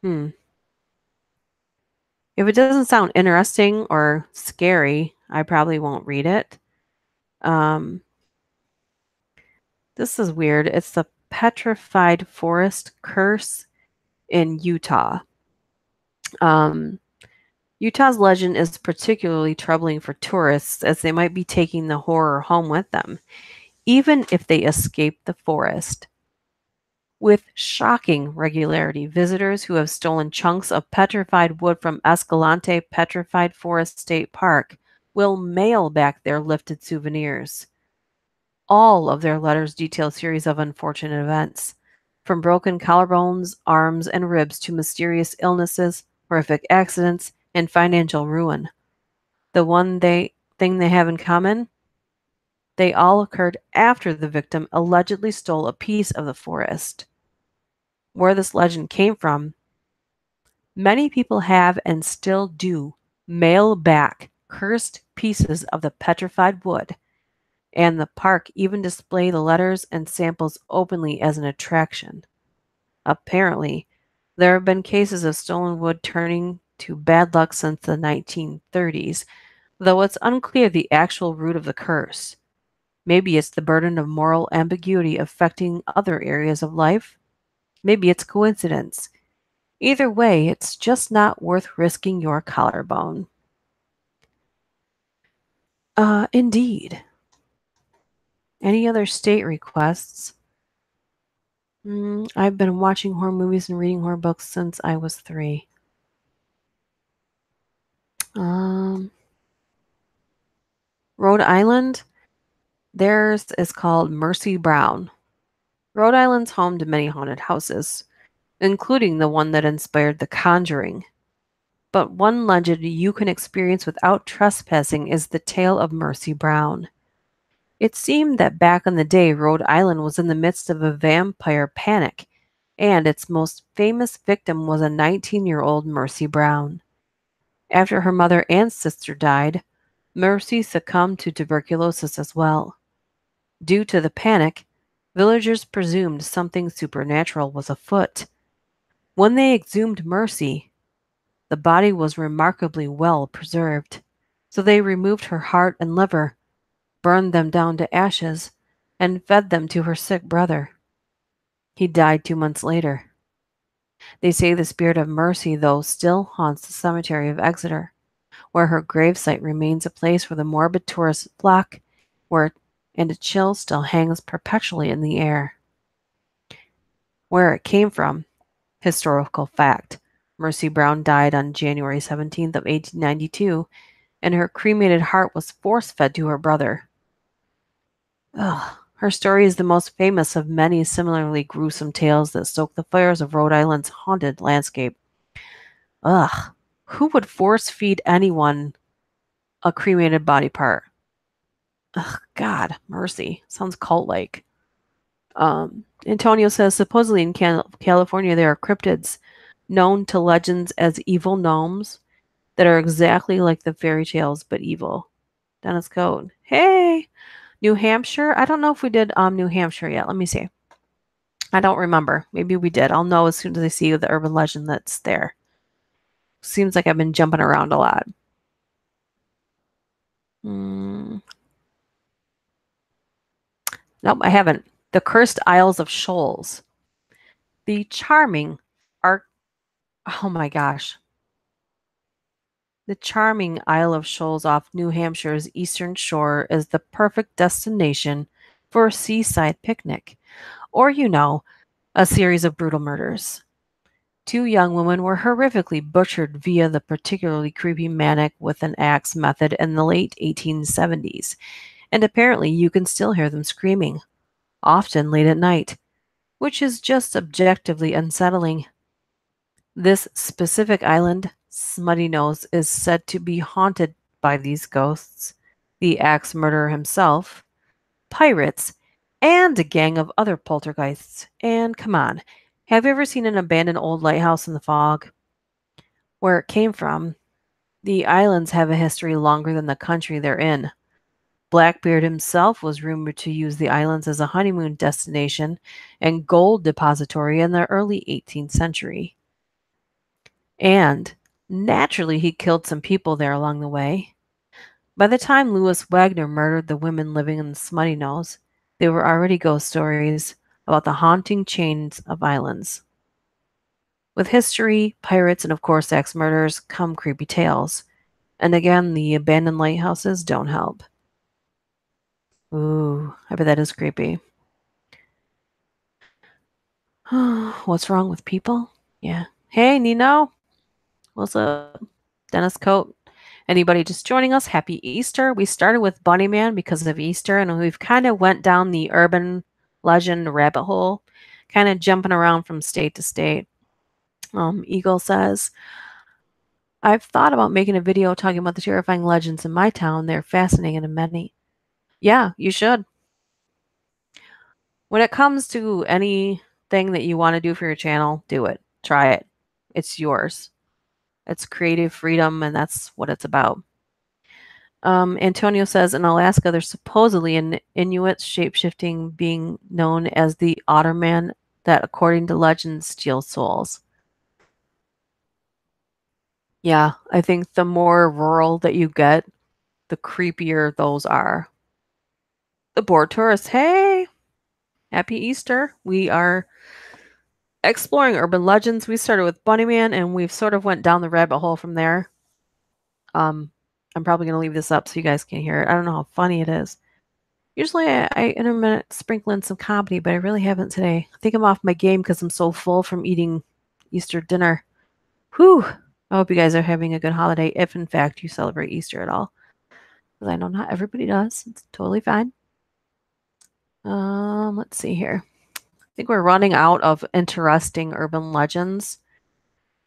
Speaker 1: If it doesn't sound interesting or scary, I probably won't read it. This is weird. It's the Petrified Forest Curse in Utah. Utah's legend is particularly troubling for tourists as they might be taking the horror home with them, even if they escape the forest. With shocking regularity, visitors who have stolen chunks of petrified wood from Escalante Petrified Forest State Park will mail back their lifted souvenirs. All of their letters detail a series of unfortunate events, from broken collarbones, arms, and ribs to mysterious illnesses, horrific accidents, and financial ruin. The thing they have in common? They all occurred after the victim allegedly stole a piece of the forest. Where this legend came from, many people have and still do mail back cursed pieces of the petrified wood, and the park even display the letters and samples openly as an attraction. Apparently, there have been cases of stolen wood turning to bad luck since the 1930s, though it's unclear the actual root of the curse. Maybe it's the burden of moral ambiguity affecting other areas of life. Maybe it's coincidence. Either way, it's just not worth risking your collarbone. Indeed. Any other state requests? I've been watching horror movies and reading horror books since I was 3. Rhode Island, theirs is called Mercy Brown. Rhode Island's home to many haunted houses, including the one that inspired The Conjuring. But one legend you can experience without trespassing is the tale of Mercy Brown. It seemed that back in the day, Rhode Island was in the midst of a vampire panic, and its most famous victim was a 19-year-old Mercy Brown. After her mother and sister died, Mercy succumbed to tuberculosis as well. Due to the panic, villagers presumed something supernatural was afoot. When they exhumed Mercy, the body was remarkably well preserved, so they removed her heart and liver, burned them down to ashes, and fed them to her sick brother. He died 2 months later. They say the spirit of Mercy, though, still haunts the cemetery of Exeter, where her gravesite remains a place where the morbid tourists flock, and a chill still hangs perpetually in the air. Where it came from, Historical fact. Mercy Brown died on January 17th of 1892, and her cremated heart was force-fed to her brother. Ugh. Her story is the most famous of many similarly gruesome tales that stoke the fires of Rhode Island's haunted landscape. Ugh. Who would force-feed anyone a cremated body part? Ugh, God, mercy. Sounds cult-like. Antonio says supposedly in California there are cryptids known to legends as evil gnomes that are exactly like the fairy tales but evil. Dennis Code. Hey, New Hampshire. I don't know if we did New Hampshire yet. Let me see. I don't remember. Maybe we did. I'll know as soon as I see the urban legend that's there. Seems like I've been jumping around a lot. Nope, I haven't. The Cursed Isles of Shoals. The charming arc. Oh my gosh. The charming Isle of Shoals off New Hampshire's eastern shore is the perfect destination for a seaside picnic, or, a series of brutal murders. 2 young women were horrifically butchered via the particularly creepy manic with an axe method in the late 1870s, and apparently you can still hear them screaming, often late at night, which is just objectively unsettling. This specific island, Smutty Nose, is said to be haunted by these ghosts, the axe murderer himself, pirates, and a gang of other poltergeists. And come on, have you ever seen an abandoned old lighthouse in the fog? Where it came from, the islands have a history longer than the country they're in. Blackbeard himself was rumored to use the islands as a honeymoon destination and gold depository in the early 18th century. And naturally, he killed some people there along the way. By the time Louis Wagner murdered the women living in the Smutty Nose, there were already ghost stories about the haunting chains of islands. With history, pirates, and of course axe murders come creepy tales. And again, the abandoned lighthouses don't help. Ooh, I bet that is creepy. What's wrong with people? Yeah. Hey, Nino. What's up? Dennis Coate. Anybody just joining us? Happy Easter. We started with Bunnyman because of Easter, and we've kind of went down the urban legend rabbit hole, kind of jumping around from state to state. Eagle says, I've thought about making a video talking about the terrifying legends in my town. They're fascinating and many. Yeah, you should. When it comes to anything that you want to do for your channel, do it. Try it. It's yours. It's creative freedom, and that's what it's about. Antonio says in Alaska, there's supposedly an Inuit shapeshifting being known as the Otterman that, according to legend, steals souls. Yeah, I think the more rural that you get, the creepier those are. The bored tourist, hey, happy Easter. We are exploring urban legends. We started with Bunnyman, and we've sort of went down the rabbit hole from there. I'm probably going to leave this up so you guys can hear it. I don't know how funny it is. Usually I intermittent sprinkle in some comedy, but I really haven't today. I think I'm off my game because I'm so full from eating Easter dinner. Whew. I hope you guys are having a good holiday, if in fact you celebrate Easter at all. Because I know not everybody does. It's totally fine. Let's see here. I think we're running out of interesting urban legends.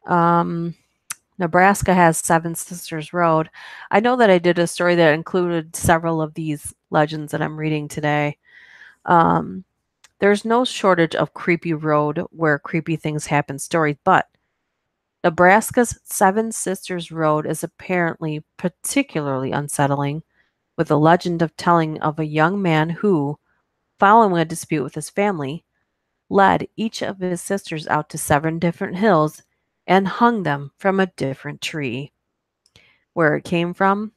Speaker 1: Nebraska has Seven Sisters Road. I know that I did a story that included several of these legends that I'm reading today. There's no shortage of creepy road where creepy things happen stories, but Nebraska's Seven Sisters Road is apparently particularly unsettling, with a legend of telling of a young man who, following a dispute with his family, led each of his sisters out to 7 different hills and hung them from a different tree. Where it came from,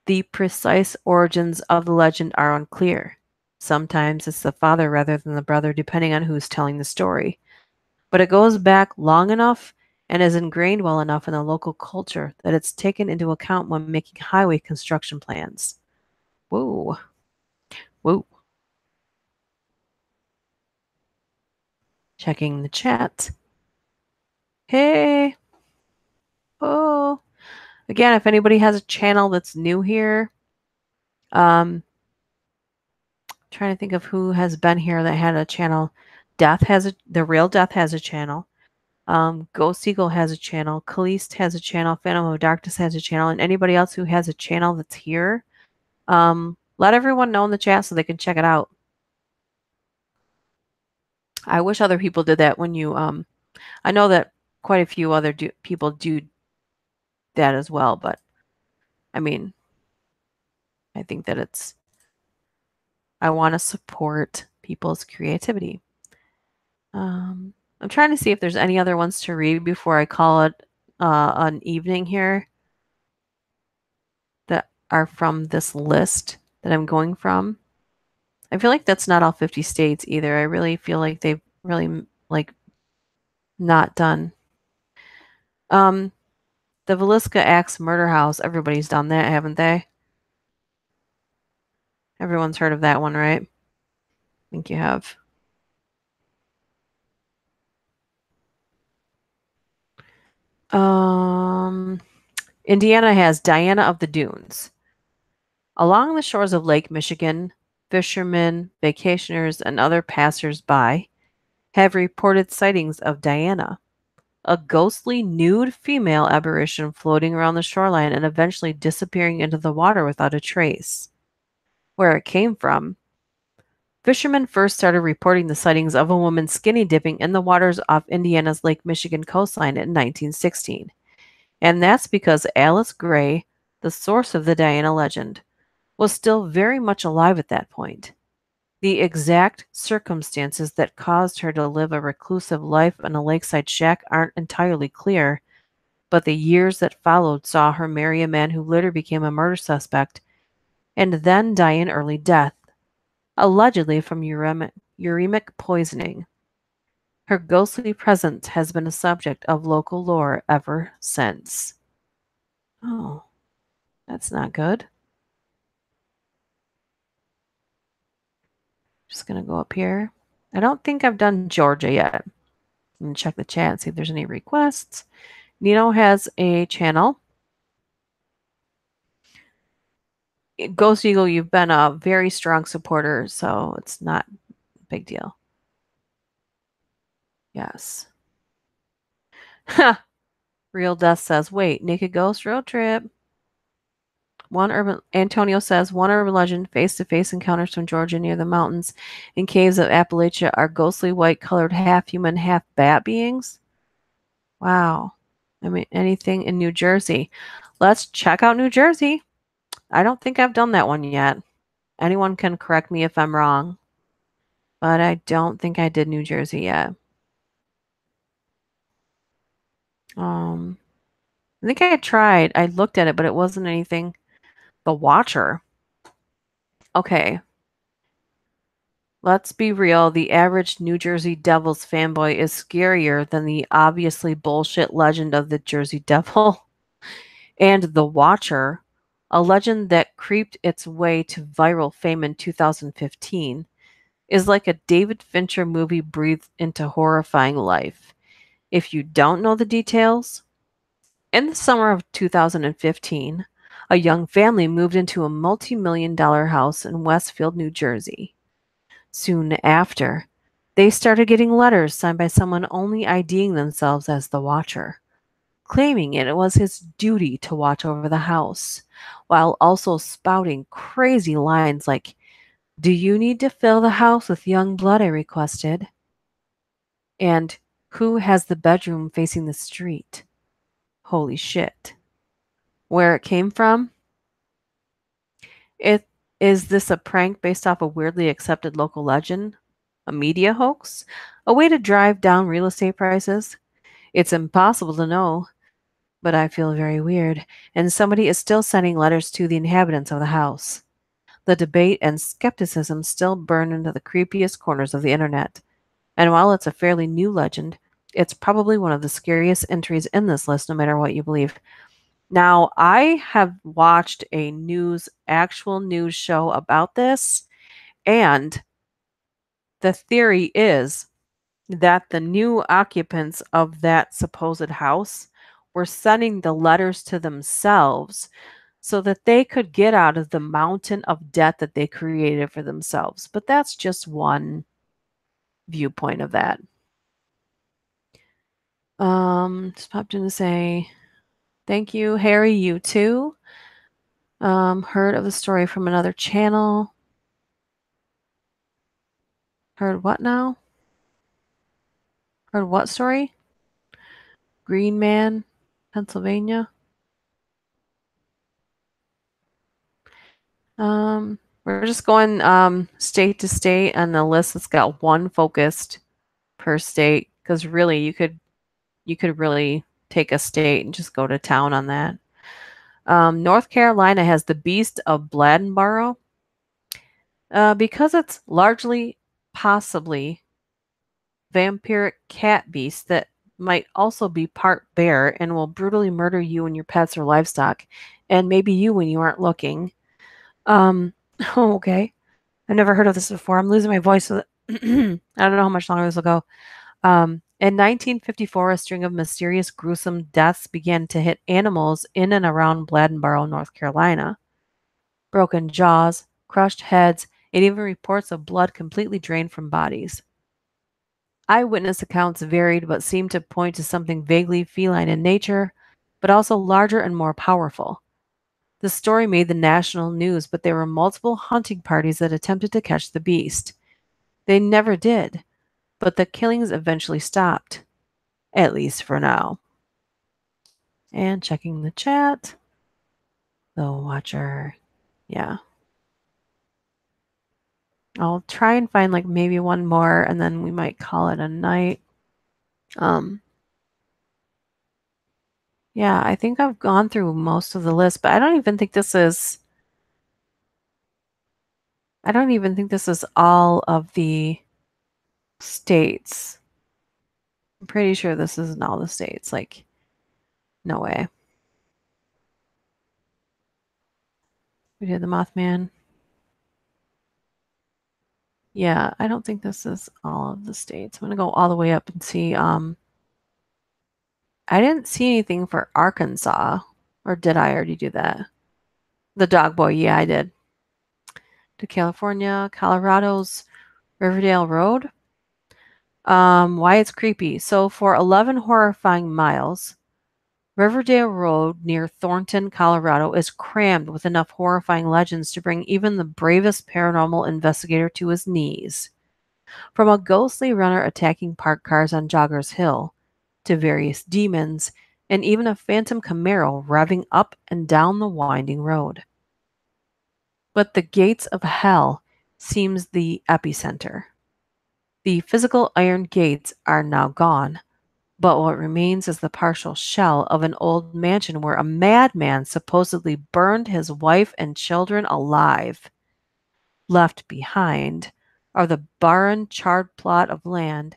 Speaker 1: the precise origins of the legend are unclear. Sometimes it's the father rather than the brother, depending on who's telling the story. But it goes back long enough and is ingrained well enough in the local culture that it's taken into account when making highway construction plans. Whoa. Whoa. Checking the chat. Hey. Oh. Again, if anybody has a channel that's new here, trying to think of who has been here that had a channel. The Real Death has a channel. Ghost Eagle has a channel. Kahlest has a channel. Phantom of Darkness has a channel. And anybody else who has a channel that's here, let everyone know in the chat so they can check it out. I wish other people did that when you, I know that quite a few other people do that as well, but I mean, I think that I want to support people's creativity. I'm trying to see if there's any other ones to read before I call it an evening here that are from this list that I'm going from. I feel like that's not all 50 states either. I really feel like they've really not done. The Villisca Axe Murder House. Everybody's done that, haven't they? Everyone's heard of that one, right? I think you have. Indiana has Diana of the Dunes. Along the shores of Lake Michigan, fishermen, vacationers, and other passers-by have reported sightings of Diana, a ghostly nude female apparition floating around the shoreline and eventually disappearing into the water without a trace. Where it came from, fishermen first started reporting the sightings of a woman skinny dipping in the waters off Indiana's Lake Michigan coastline in 1916. And that's because Alice Gray, the source of the Diana legend, was still very much alive at that point. The exact circumstances that caused her to live a reclusive life in a lakeside shack aren't entirely clear, but the years that followed saw her marry a man who later became a murder suspect and then die an early death, allegedly from uremic poisoning. Her ghostly presence has been a subject of local lore ever since. Oh, that's not good. Just going to go up here. I don't think I've done Georgia yet. I'm going to check the chat and see if there's any requests. Nino has a channel. Ghost Eagle, you've been a very strong supporter, so it's not a big deal. Yes. Real Death says, wait, Naked Ghost Road Trip. Antonio says, one urban legend, face-to-face encounters from Georgia near the mountains and caves of Appalachia are ghostly white-colored half-human, half-bat beings. Wow. I mean, anything in New Jersey. Let's check out New Jersey. I don't think I've done that one yet. Anyone can correct me if I'm wrong. But I don't think I did New Jersey yet. I think I tried. I looked at it, but it wasn't anything. The Watcher. Okay. Let's be real. The average New Jersey Devils fanboy is scarier than the obviously bullshit legend of the Jersey Devil. And The Watcher, a legend that creeped its way to viral fame in 2015, is like a David Fincher movie breathed into horrifying life. If you don't know the details, in the summer of 2015, a young family moved into a multi-million-dollar house in Westfield, New Jersey. Soon after, they started getting letters signed by someone only IDing themselves as the Watcher, claiming it was his duty to watch over the house, while also spouting crazy lines like, "Do you need to fill the house with young blood?" I requested. And "Who has the bedroom facing the street?" Holy shit. Where it came from? Is this a prank based off a weirdly accepted local legend? A media hoax? A way to drive down real estate prices? It's impossible to know, but I feel very weird, and somebody is still sending letters to the inhabitants of the house. The debate and skepticism still burn into the creepiest corners of the internet, and while it's a fairly new legend, it's probably one of the scariest entries in this list, no matter what you believe. Now, I have watched a actual news show about this, and the theory is that the new occupants of that supposed house were sending the letters to themselves so that they could get out of the mountain of debt that they created for themselves. But that's just one viewpoint of that. Just popped in to say, thank you, Harry, you too. Heard of the story from another channel. Heard what now? Heard what story? Green Man, Pennsylvania. We're just going state to state on the list that's got one focused per state, because really you could really take a state and just go to town on that. North Carolina has the Beast of Bladdenboro. Because it's largely, possibly, vampiric cat beast that might also be part bear and will brutally murder you and your pets or livestock, and maybe you when you aren't looking. Oh, okay. I've never heard of this before. I'm losing my voice. I don't know how much longer this will go. In 1954, a string of mysterious, gruesome deaths began to hit animals in and around Bladdenboro, North Carolina. Broken jaws, crushed heads, and even reports of blood completely drained from bodies. Eyewitness accounts varied but seemed to point to something vaguely feline in nature, but also larger and more powerful. The story made the national news, but there were multiple hunting parties that attempted to catch the beast. They never did, but the killings eventually stopped, at least for now. And checking the chat. The Watcher. Yeah. I'll try and find like maybe one more and then we might call it a night. Yeah, I think I've gone through most of the list, but I don't even think this is all of the states. I'm pretty sure this isn't all the states. Like, no way. We did the Mothman. Yeah, I don't think this is all of the states. I'm gonna go all the way up and see. I didn't see anything for Arkansas, or did I already do that? The Dog Boy, yeah, I did. To California, Colorado's Riverdale Road. Why it's creepy. So for 11 horrifying miles, Riverdale Road near Thornton, Colorado is crammed with enough horrifying legends to bring even the bravest paranormal investigator to his knees. From a ghostly runner attacking parked cars on Joggers Hill, to various demons, and even a phantom Camaro revving up and down the winding road. But the gates of hell seems the epicenter. The physical iron gates are now gone, but what remains is the partial shell of an old mansion where a madman supposedly burned his wife and children alive. Left behind are the barren, charred plot of land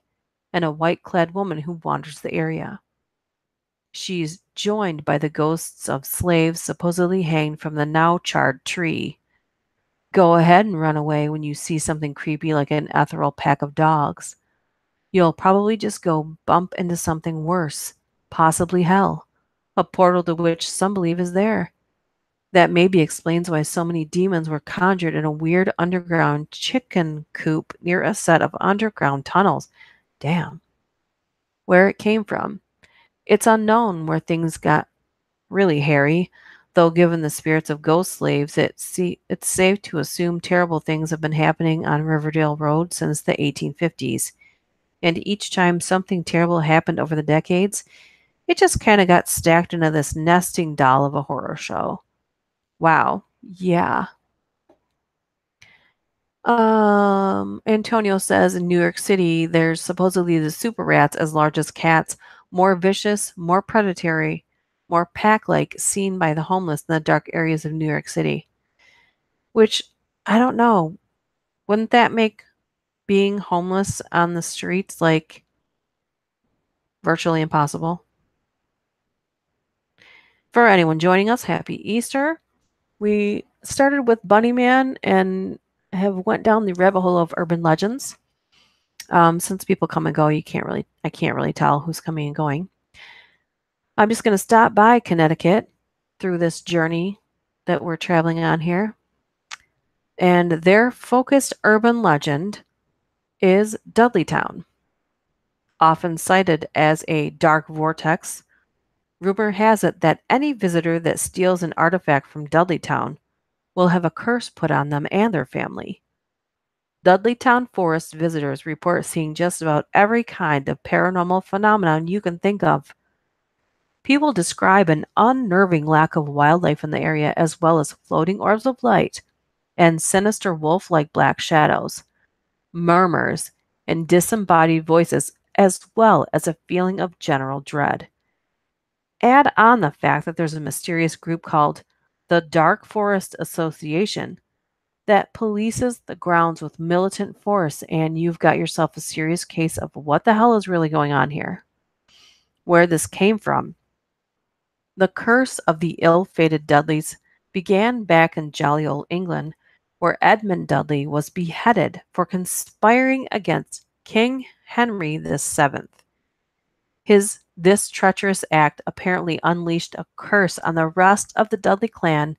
Speaker 1: and a white-clad woman who wanders the area. She's joined by the ghosts of slaves supposedly hanged from the now charred tree. Go ahead and run away when you see something creepy like an ethereal pack of dogs. You'll probably just go bump into something worse, possibly hell, a portal to which some believe is there. That maybe explains why so many demons were conjured in a weird underground chicken coop near a set of underground tunnels. Damn. Where it came from. It's unknown where things got really hairy, though given the spirits of ghost slaves, it's safe to assume terrible things have been happening on Riverdale Road since the 1850s. And each time something terrible happened over the decades, it just kind of got stacked into this nesting doll of a horror show. Wow. Yeah. Antonio says in New York City, there's supposedly the super rats as large as cats, more vicious, more predatory, more pack-like, seen by the homeless in the dark areas of New York City. Which, I don't know, wouldn't that make being homeless on the streets like virtually impossible? For anyone joining us, happy Easter. We started with Bunny Man and have went down the rabbit hole of urban legends. Since people come and go, I can't really tell who's coming and going. I'm just going to stop by Connecticut through this journey that we're traveling on here. And their focused urban legend is Dudleytown. Often cited as a dark vortex, rumor has it that any visitor that steals an artifact from Dudleytown will have a curse put on them and their family. Dudleytown Forest visitors report seeing just about every kind of paranormal phenomenon you can think of. People describe an unnerving lack of wildlife in the area, as well as floating orbs of light and sinister wolf-like black shadows, murmurs, and disembodied voices, as well as a feeling of general dread. Add on the fact that there's a mysterious group called the Dark Forest Association that polices the grounds with militant force, and you've got yourself a serious case of what the hell is really going on here. Where this came from. The curse of the ill-fated Dudleys began back in jolly old England, where Edmund Dudley was beheaded for conspiring against King Henry VII. This treacherous act apparently unleashed a curse on the rest of the Dudley clan,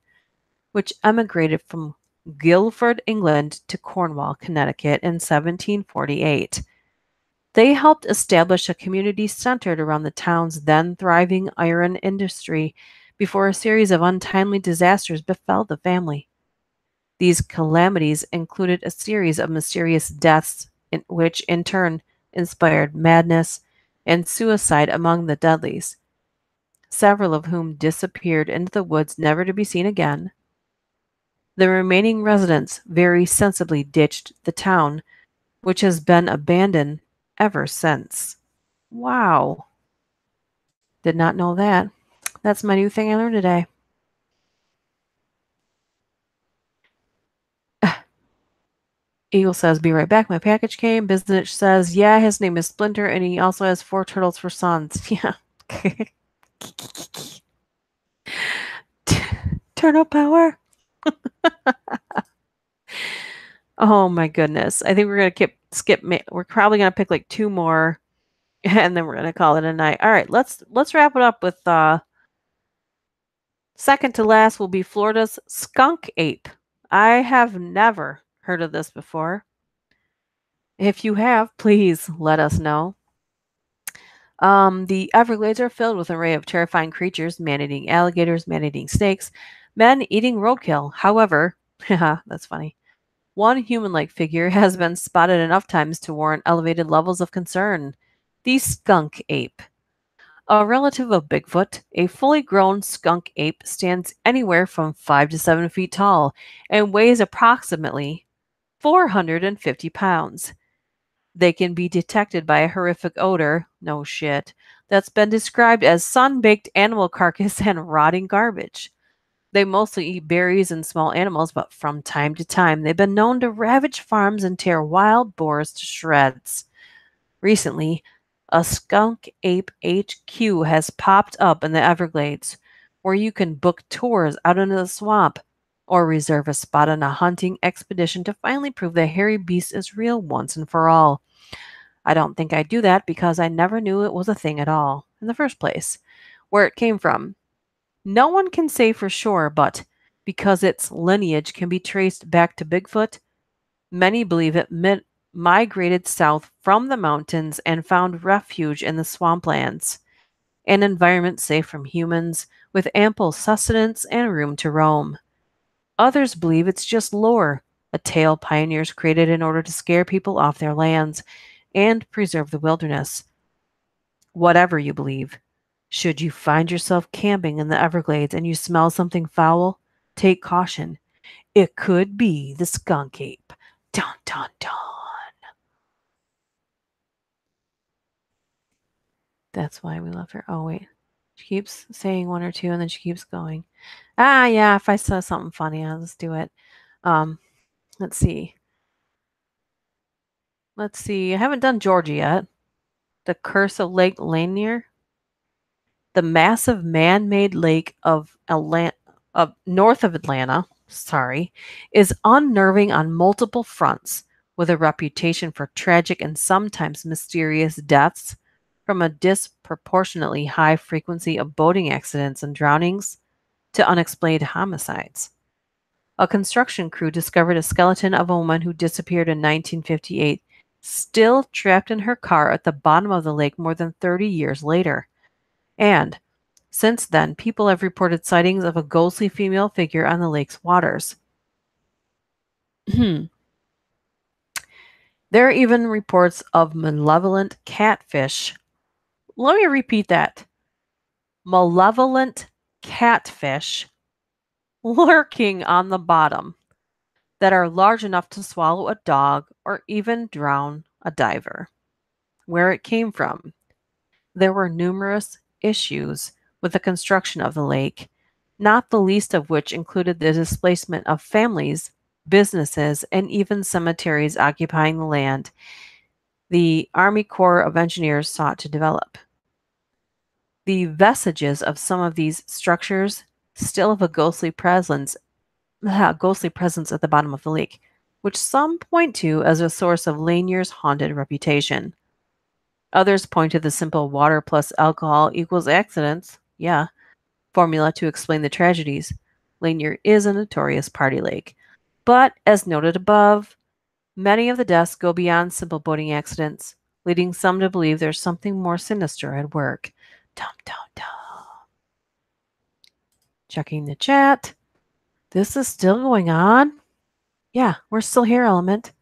Speaker 1: which emigrated from Guildford, England to Cornwall, Connecticut in 1748. They helped establish a community centered around the town's then thriving iron industry before a series of untimely disasters befell the family. These calamities included a series of mysterious deaths, which in turn inspired madness and suicide among the Dudleys, several of whom disappeared into the woods never to be seen again. The remaining residents very sensibly ditched the town, which has been abandoned ever since. Wow. Did not know that. That's my new thing I learned today. Eagle says, be right back. My package came. Business says, yeah, his name is Splinter, and he also has 4 turtles for sons. Yeah. Turtle power. Oh my goodness. I think we're going to skip. We're probably going to pick like 2 more, and then we're going to call it a night. All right, let's wrap it up with second to last will be Florida's skunk ape. I have never heard of this before. If you have, please let us know. The Everglades are filled with an array of terrifying creatures, man-eating alligators, man-eating snakes, men-eating roadkill. However, that's funny, one human-like figure has been spotted enough times to warrant elevated levels of concern. The skunk ape. A relative of Bigfoot, a fully grown skunk ape stands anywhere from 5 to 7 feet tall and weighs approximately 450 pounds. They can be detected by a horrific odor, no shit, that's been described as sun-baked animal carcass and rotting garbage. They mostly eat berries and small animals, but from time to time they've been known to ravage farms and tear wild boars to shreds. Recently, a skunk ape HQ has popped up in the Everglades, where you can book tours out into the swamp or reserve a spot on a hunting expedition to finally prove the hairy beast is real once and for all. I don't think I'd do that because I never knew it was a thing at all in the first place. Where it came from, no one can say for sure, but because its lineage can be traced back to Bigfoot, many believe it migrated south from the mountains and found refuge in the swamplands, an environment safe from humans with ample sustenance and room to roam. Others believe it's just lore, a tale pioneers created in order to scare people off their lands and preserve the wilderness. Whatever you believe, should you find yourself camping in the Everglades and you smell something foul, take caution. It could be the skunk ape. Dun dun dun. That's why we love her. Oh, wait. She keeps saying 1 or 2 and then she keeps going. Yeah, if I saw something funny, I'll just do it. Let's see. I haven't done Georgia yet. The Curse of Lake Lanier. The massive man-made lake of north of Atlanta, is unnerving on multiple fronts. with a reputation for tragic and sometimes mysterious deaths from a disproportionately high frequency of boating accidents and drownings to unexplained homicides. A construction crew discovered a skeleton of a woman who disappeared in 1958, still trapped in her car at the bottom of the lake more than 30 years later. And since then, people have reported sightings of a ghostly female figure on the lake's waters. There are even reports of malevolent catfish. Let me repeat that. Malevolent catfish lurking on the bottom that are large enough to swallow a dog or even drown a diver. Where it came from. There were numerous issues with the construction of the lake, not the least of which included the displacement of families, businesses, and even cemeteries occupying the land the Army Corps of Engineers sought to develop. The vestiges of some of these structures still have a ghostly presence at the bottom of the lake, which some point to as a source of Lanier's haunted reputation. Others point to the simple water plus alcohol equals accidents, formula to explain the tragedies. Lanier is a notorious party lake. But, as noted above, many of the deaths go beyond simple boating accidents, leading some to believe there's something more sinister at work. Dum, dum, dum. Checking the chat. This is still going on? Yeah, we're still here, Element.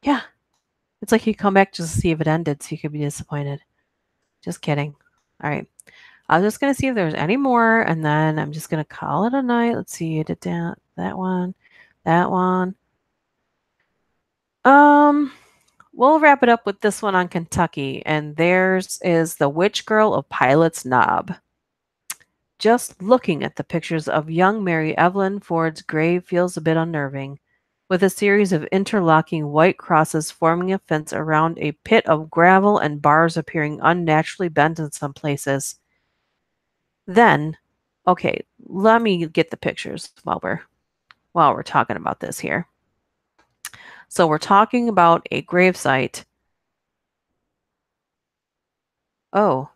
Speaker 1: Yeah. It's like you come back just to see if it ended, so you could be disappointed. Just kidding. All right. I was just going to see if there's any more, and then I'm just going to call it a night. Let's see. That one. That one. We'll wrap it up with this one on Kentucky, and theirs is the Witch Girl of Pilot's Knob. Just looking at the pictures of young Mary Evelyn Ford's grave feels a bit unnerving, with a series of interlocking white crosses forming a fence around a pit of gravel and bars appearing unnaturally bent in some places. Then, okay, let me get the pictures while we're talking about this here. So we're talking about a gravesite. Oh.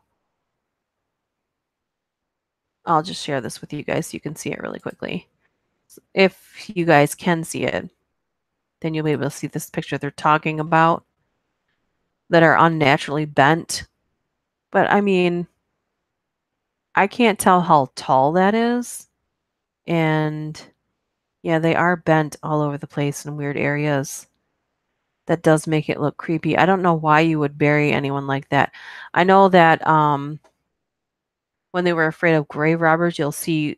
Speaker 1: I'll just share this with you guys so you can see it really quickly. If you guys can see it, then you'll be able to see this picture they're talking about that are unnaturally bent. But I mean, I can't tell how tall that is. And yeah, they are bent all over the place in weird areas. That does make it look creepy. I don't know why you would bury anyone like that. I know that when they were afraid of grave robbers, you'll see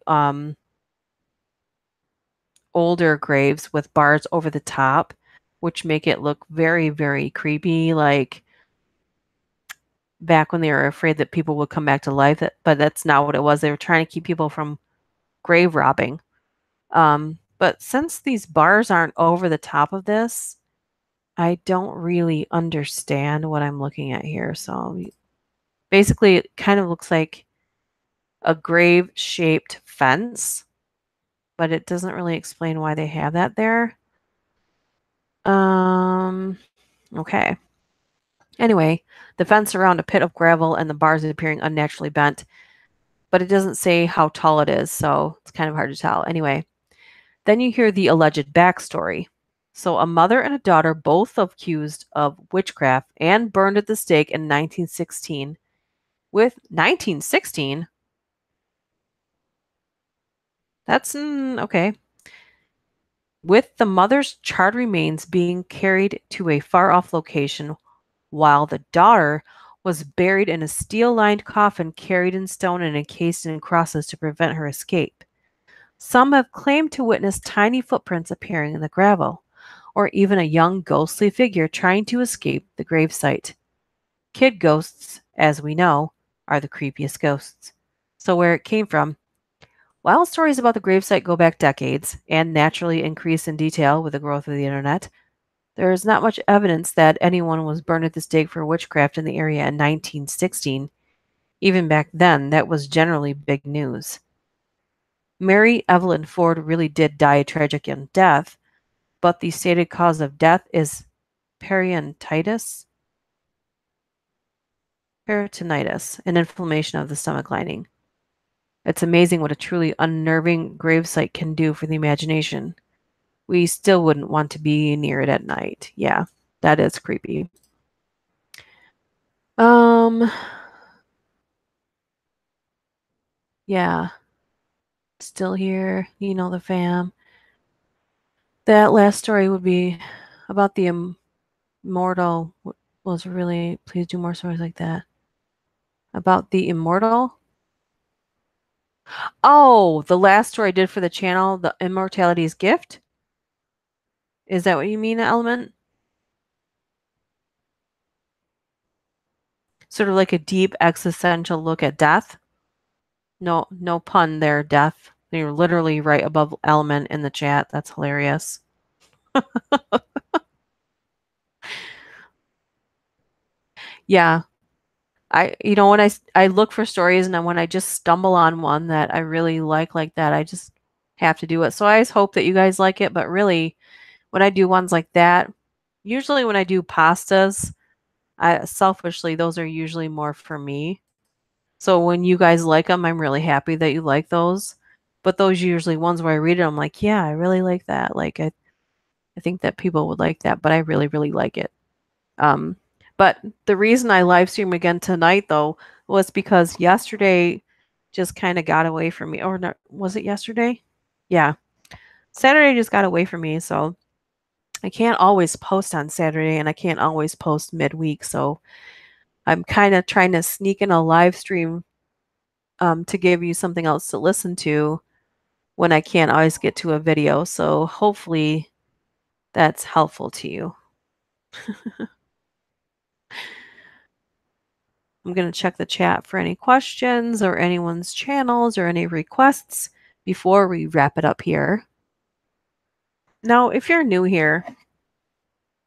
Speaker 1: older graves with bars over the top, which make it look very, very creepy, like back when they were afraid that people would come back to life. But that's not what it was. They were trying to keep people from grave robbing. But since these bars aren't over the top of this, I don't really understand what I'm looking at here. So basically, it kind of looks like a grave-shaped fence, but it doesn't really explain why they have that there. Okay. Anyway, the fence around a pit of gravel and the bars appearing unnaturally bent, but it doesn't say how tall it is, so it's kind of hard to tell. Anyway, then you hear the alleged backstory. So a mother and a daughter, both accused of witchcraft and burned at the stake in 1916. With 1916? That's okay. With the mother's charred remains being carried to a far-off location, while the daughter was buried in a steel-lined coffin carried in stone and encased in crosses to prevent her escape. Some have claimed to witness tiny footprints appearing in the gravel, or even a young ghostly figure trying to escape the gravesite. Kid ghosts, as we know, are the creepiest ghosts. So where it came from. While stories about the gravesite go back decades and naturally increase in detail with the growth of the internet, there is not much evidence that anyone was burned at the stake for witchcraft in the area in 1916. Even back then, that was generally big news. Mary Evelyn Ford really did die a tragic death, but the stated cause of death is peritonitis, an inflammation of the stomach lining. It's amazing what a truly unnerving gravesite can do for the imagination. We still wouldn't want to be near it at night. Yeah, that is creepy. Yeah, still here, the fam. That last story would be about the immortal. Was really, please do more stories like that. About the immortal? Oh, the last story I did for the channel, the Immortality's Gift? Is that what you mean, Element? Sort of like a deep existential look at death? No pun there, death. You're literally right above Element in the chat. That's hilarious. Yeah. When I look for stories and then when I just stumble on one that I really like that, I just have to do it. So I just hope that you guys like it. But really, when I do ones like that, usually when I do pastas, selfishly, those are usually more for me. So when you guys like them, I'm really happy that you like those. But those are usually ones where I read it, I'm like, yeah, I really like that. Like I think that people would like that, but I really, really like it. But the reason I live stream again tonight though was because yesterday just kind of got away from me. Or not, was it yesterday? Yeah. Saturday just got away from me, so I can't always post on Saturday and I can't always post midweek, so I'm kind of trying to sneak in a live stream to give you something else to listen to when I can't always get to a video. So hopefully that's helpful to you. I'm going to check the chat for any questions or anyone's channels or any requests before we wrap it up here. Now, if you're new here,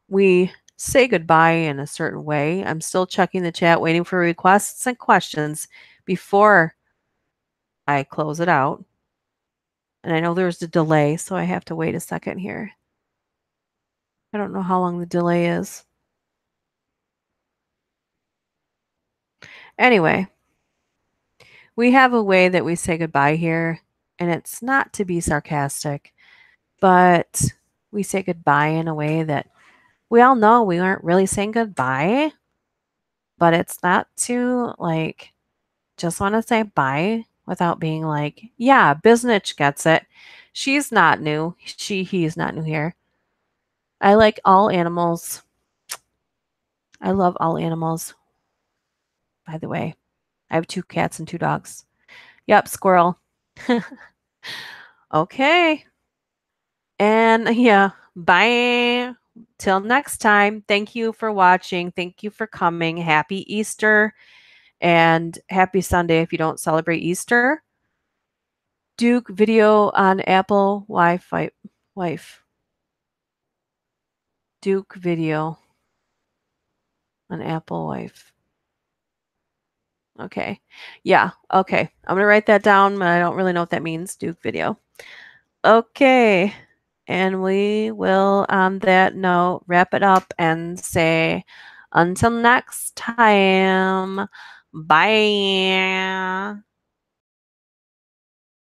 Speaker 1: we say goodbye in a certain way. I'm still checking the chat, waiting for requests and questions before I close it out. And I know there's a delay, so I have to wait a second here. I don't know how long the delay is. Anyway, we have a way that we say goodbye here, and it's not to be sarcastic, but we say goodbye in a way that we all know we aren't really saying goodbye, but it's not to just want to say bye without being like, yeah, Biznitch gets it. She's not new. He's not new here. I like all animals. I love all animals, by the way. I have 2 cats and 2 dogs. Yep, squirrel. Okay. And yeah, bye. Till next time. Thank you for watching. Thank you for coming. Happy Easter and happy Sunday if you don't celebrate Easter. Duke video on Apple Wi-Fi. Wife. Duke video on Apple wife. Okay. Yeah. Okay. I'm going to write that down, but I don't really know what that means. Duke video. Okay. And we will, on that note, wrap it up and say until next time. Bye.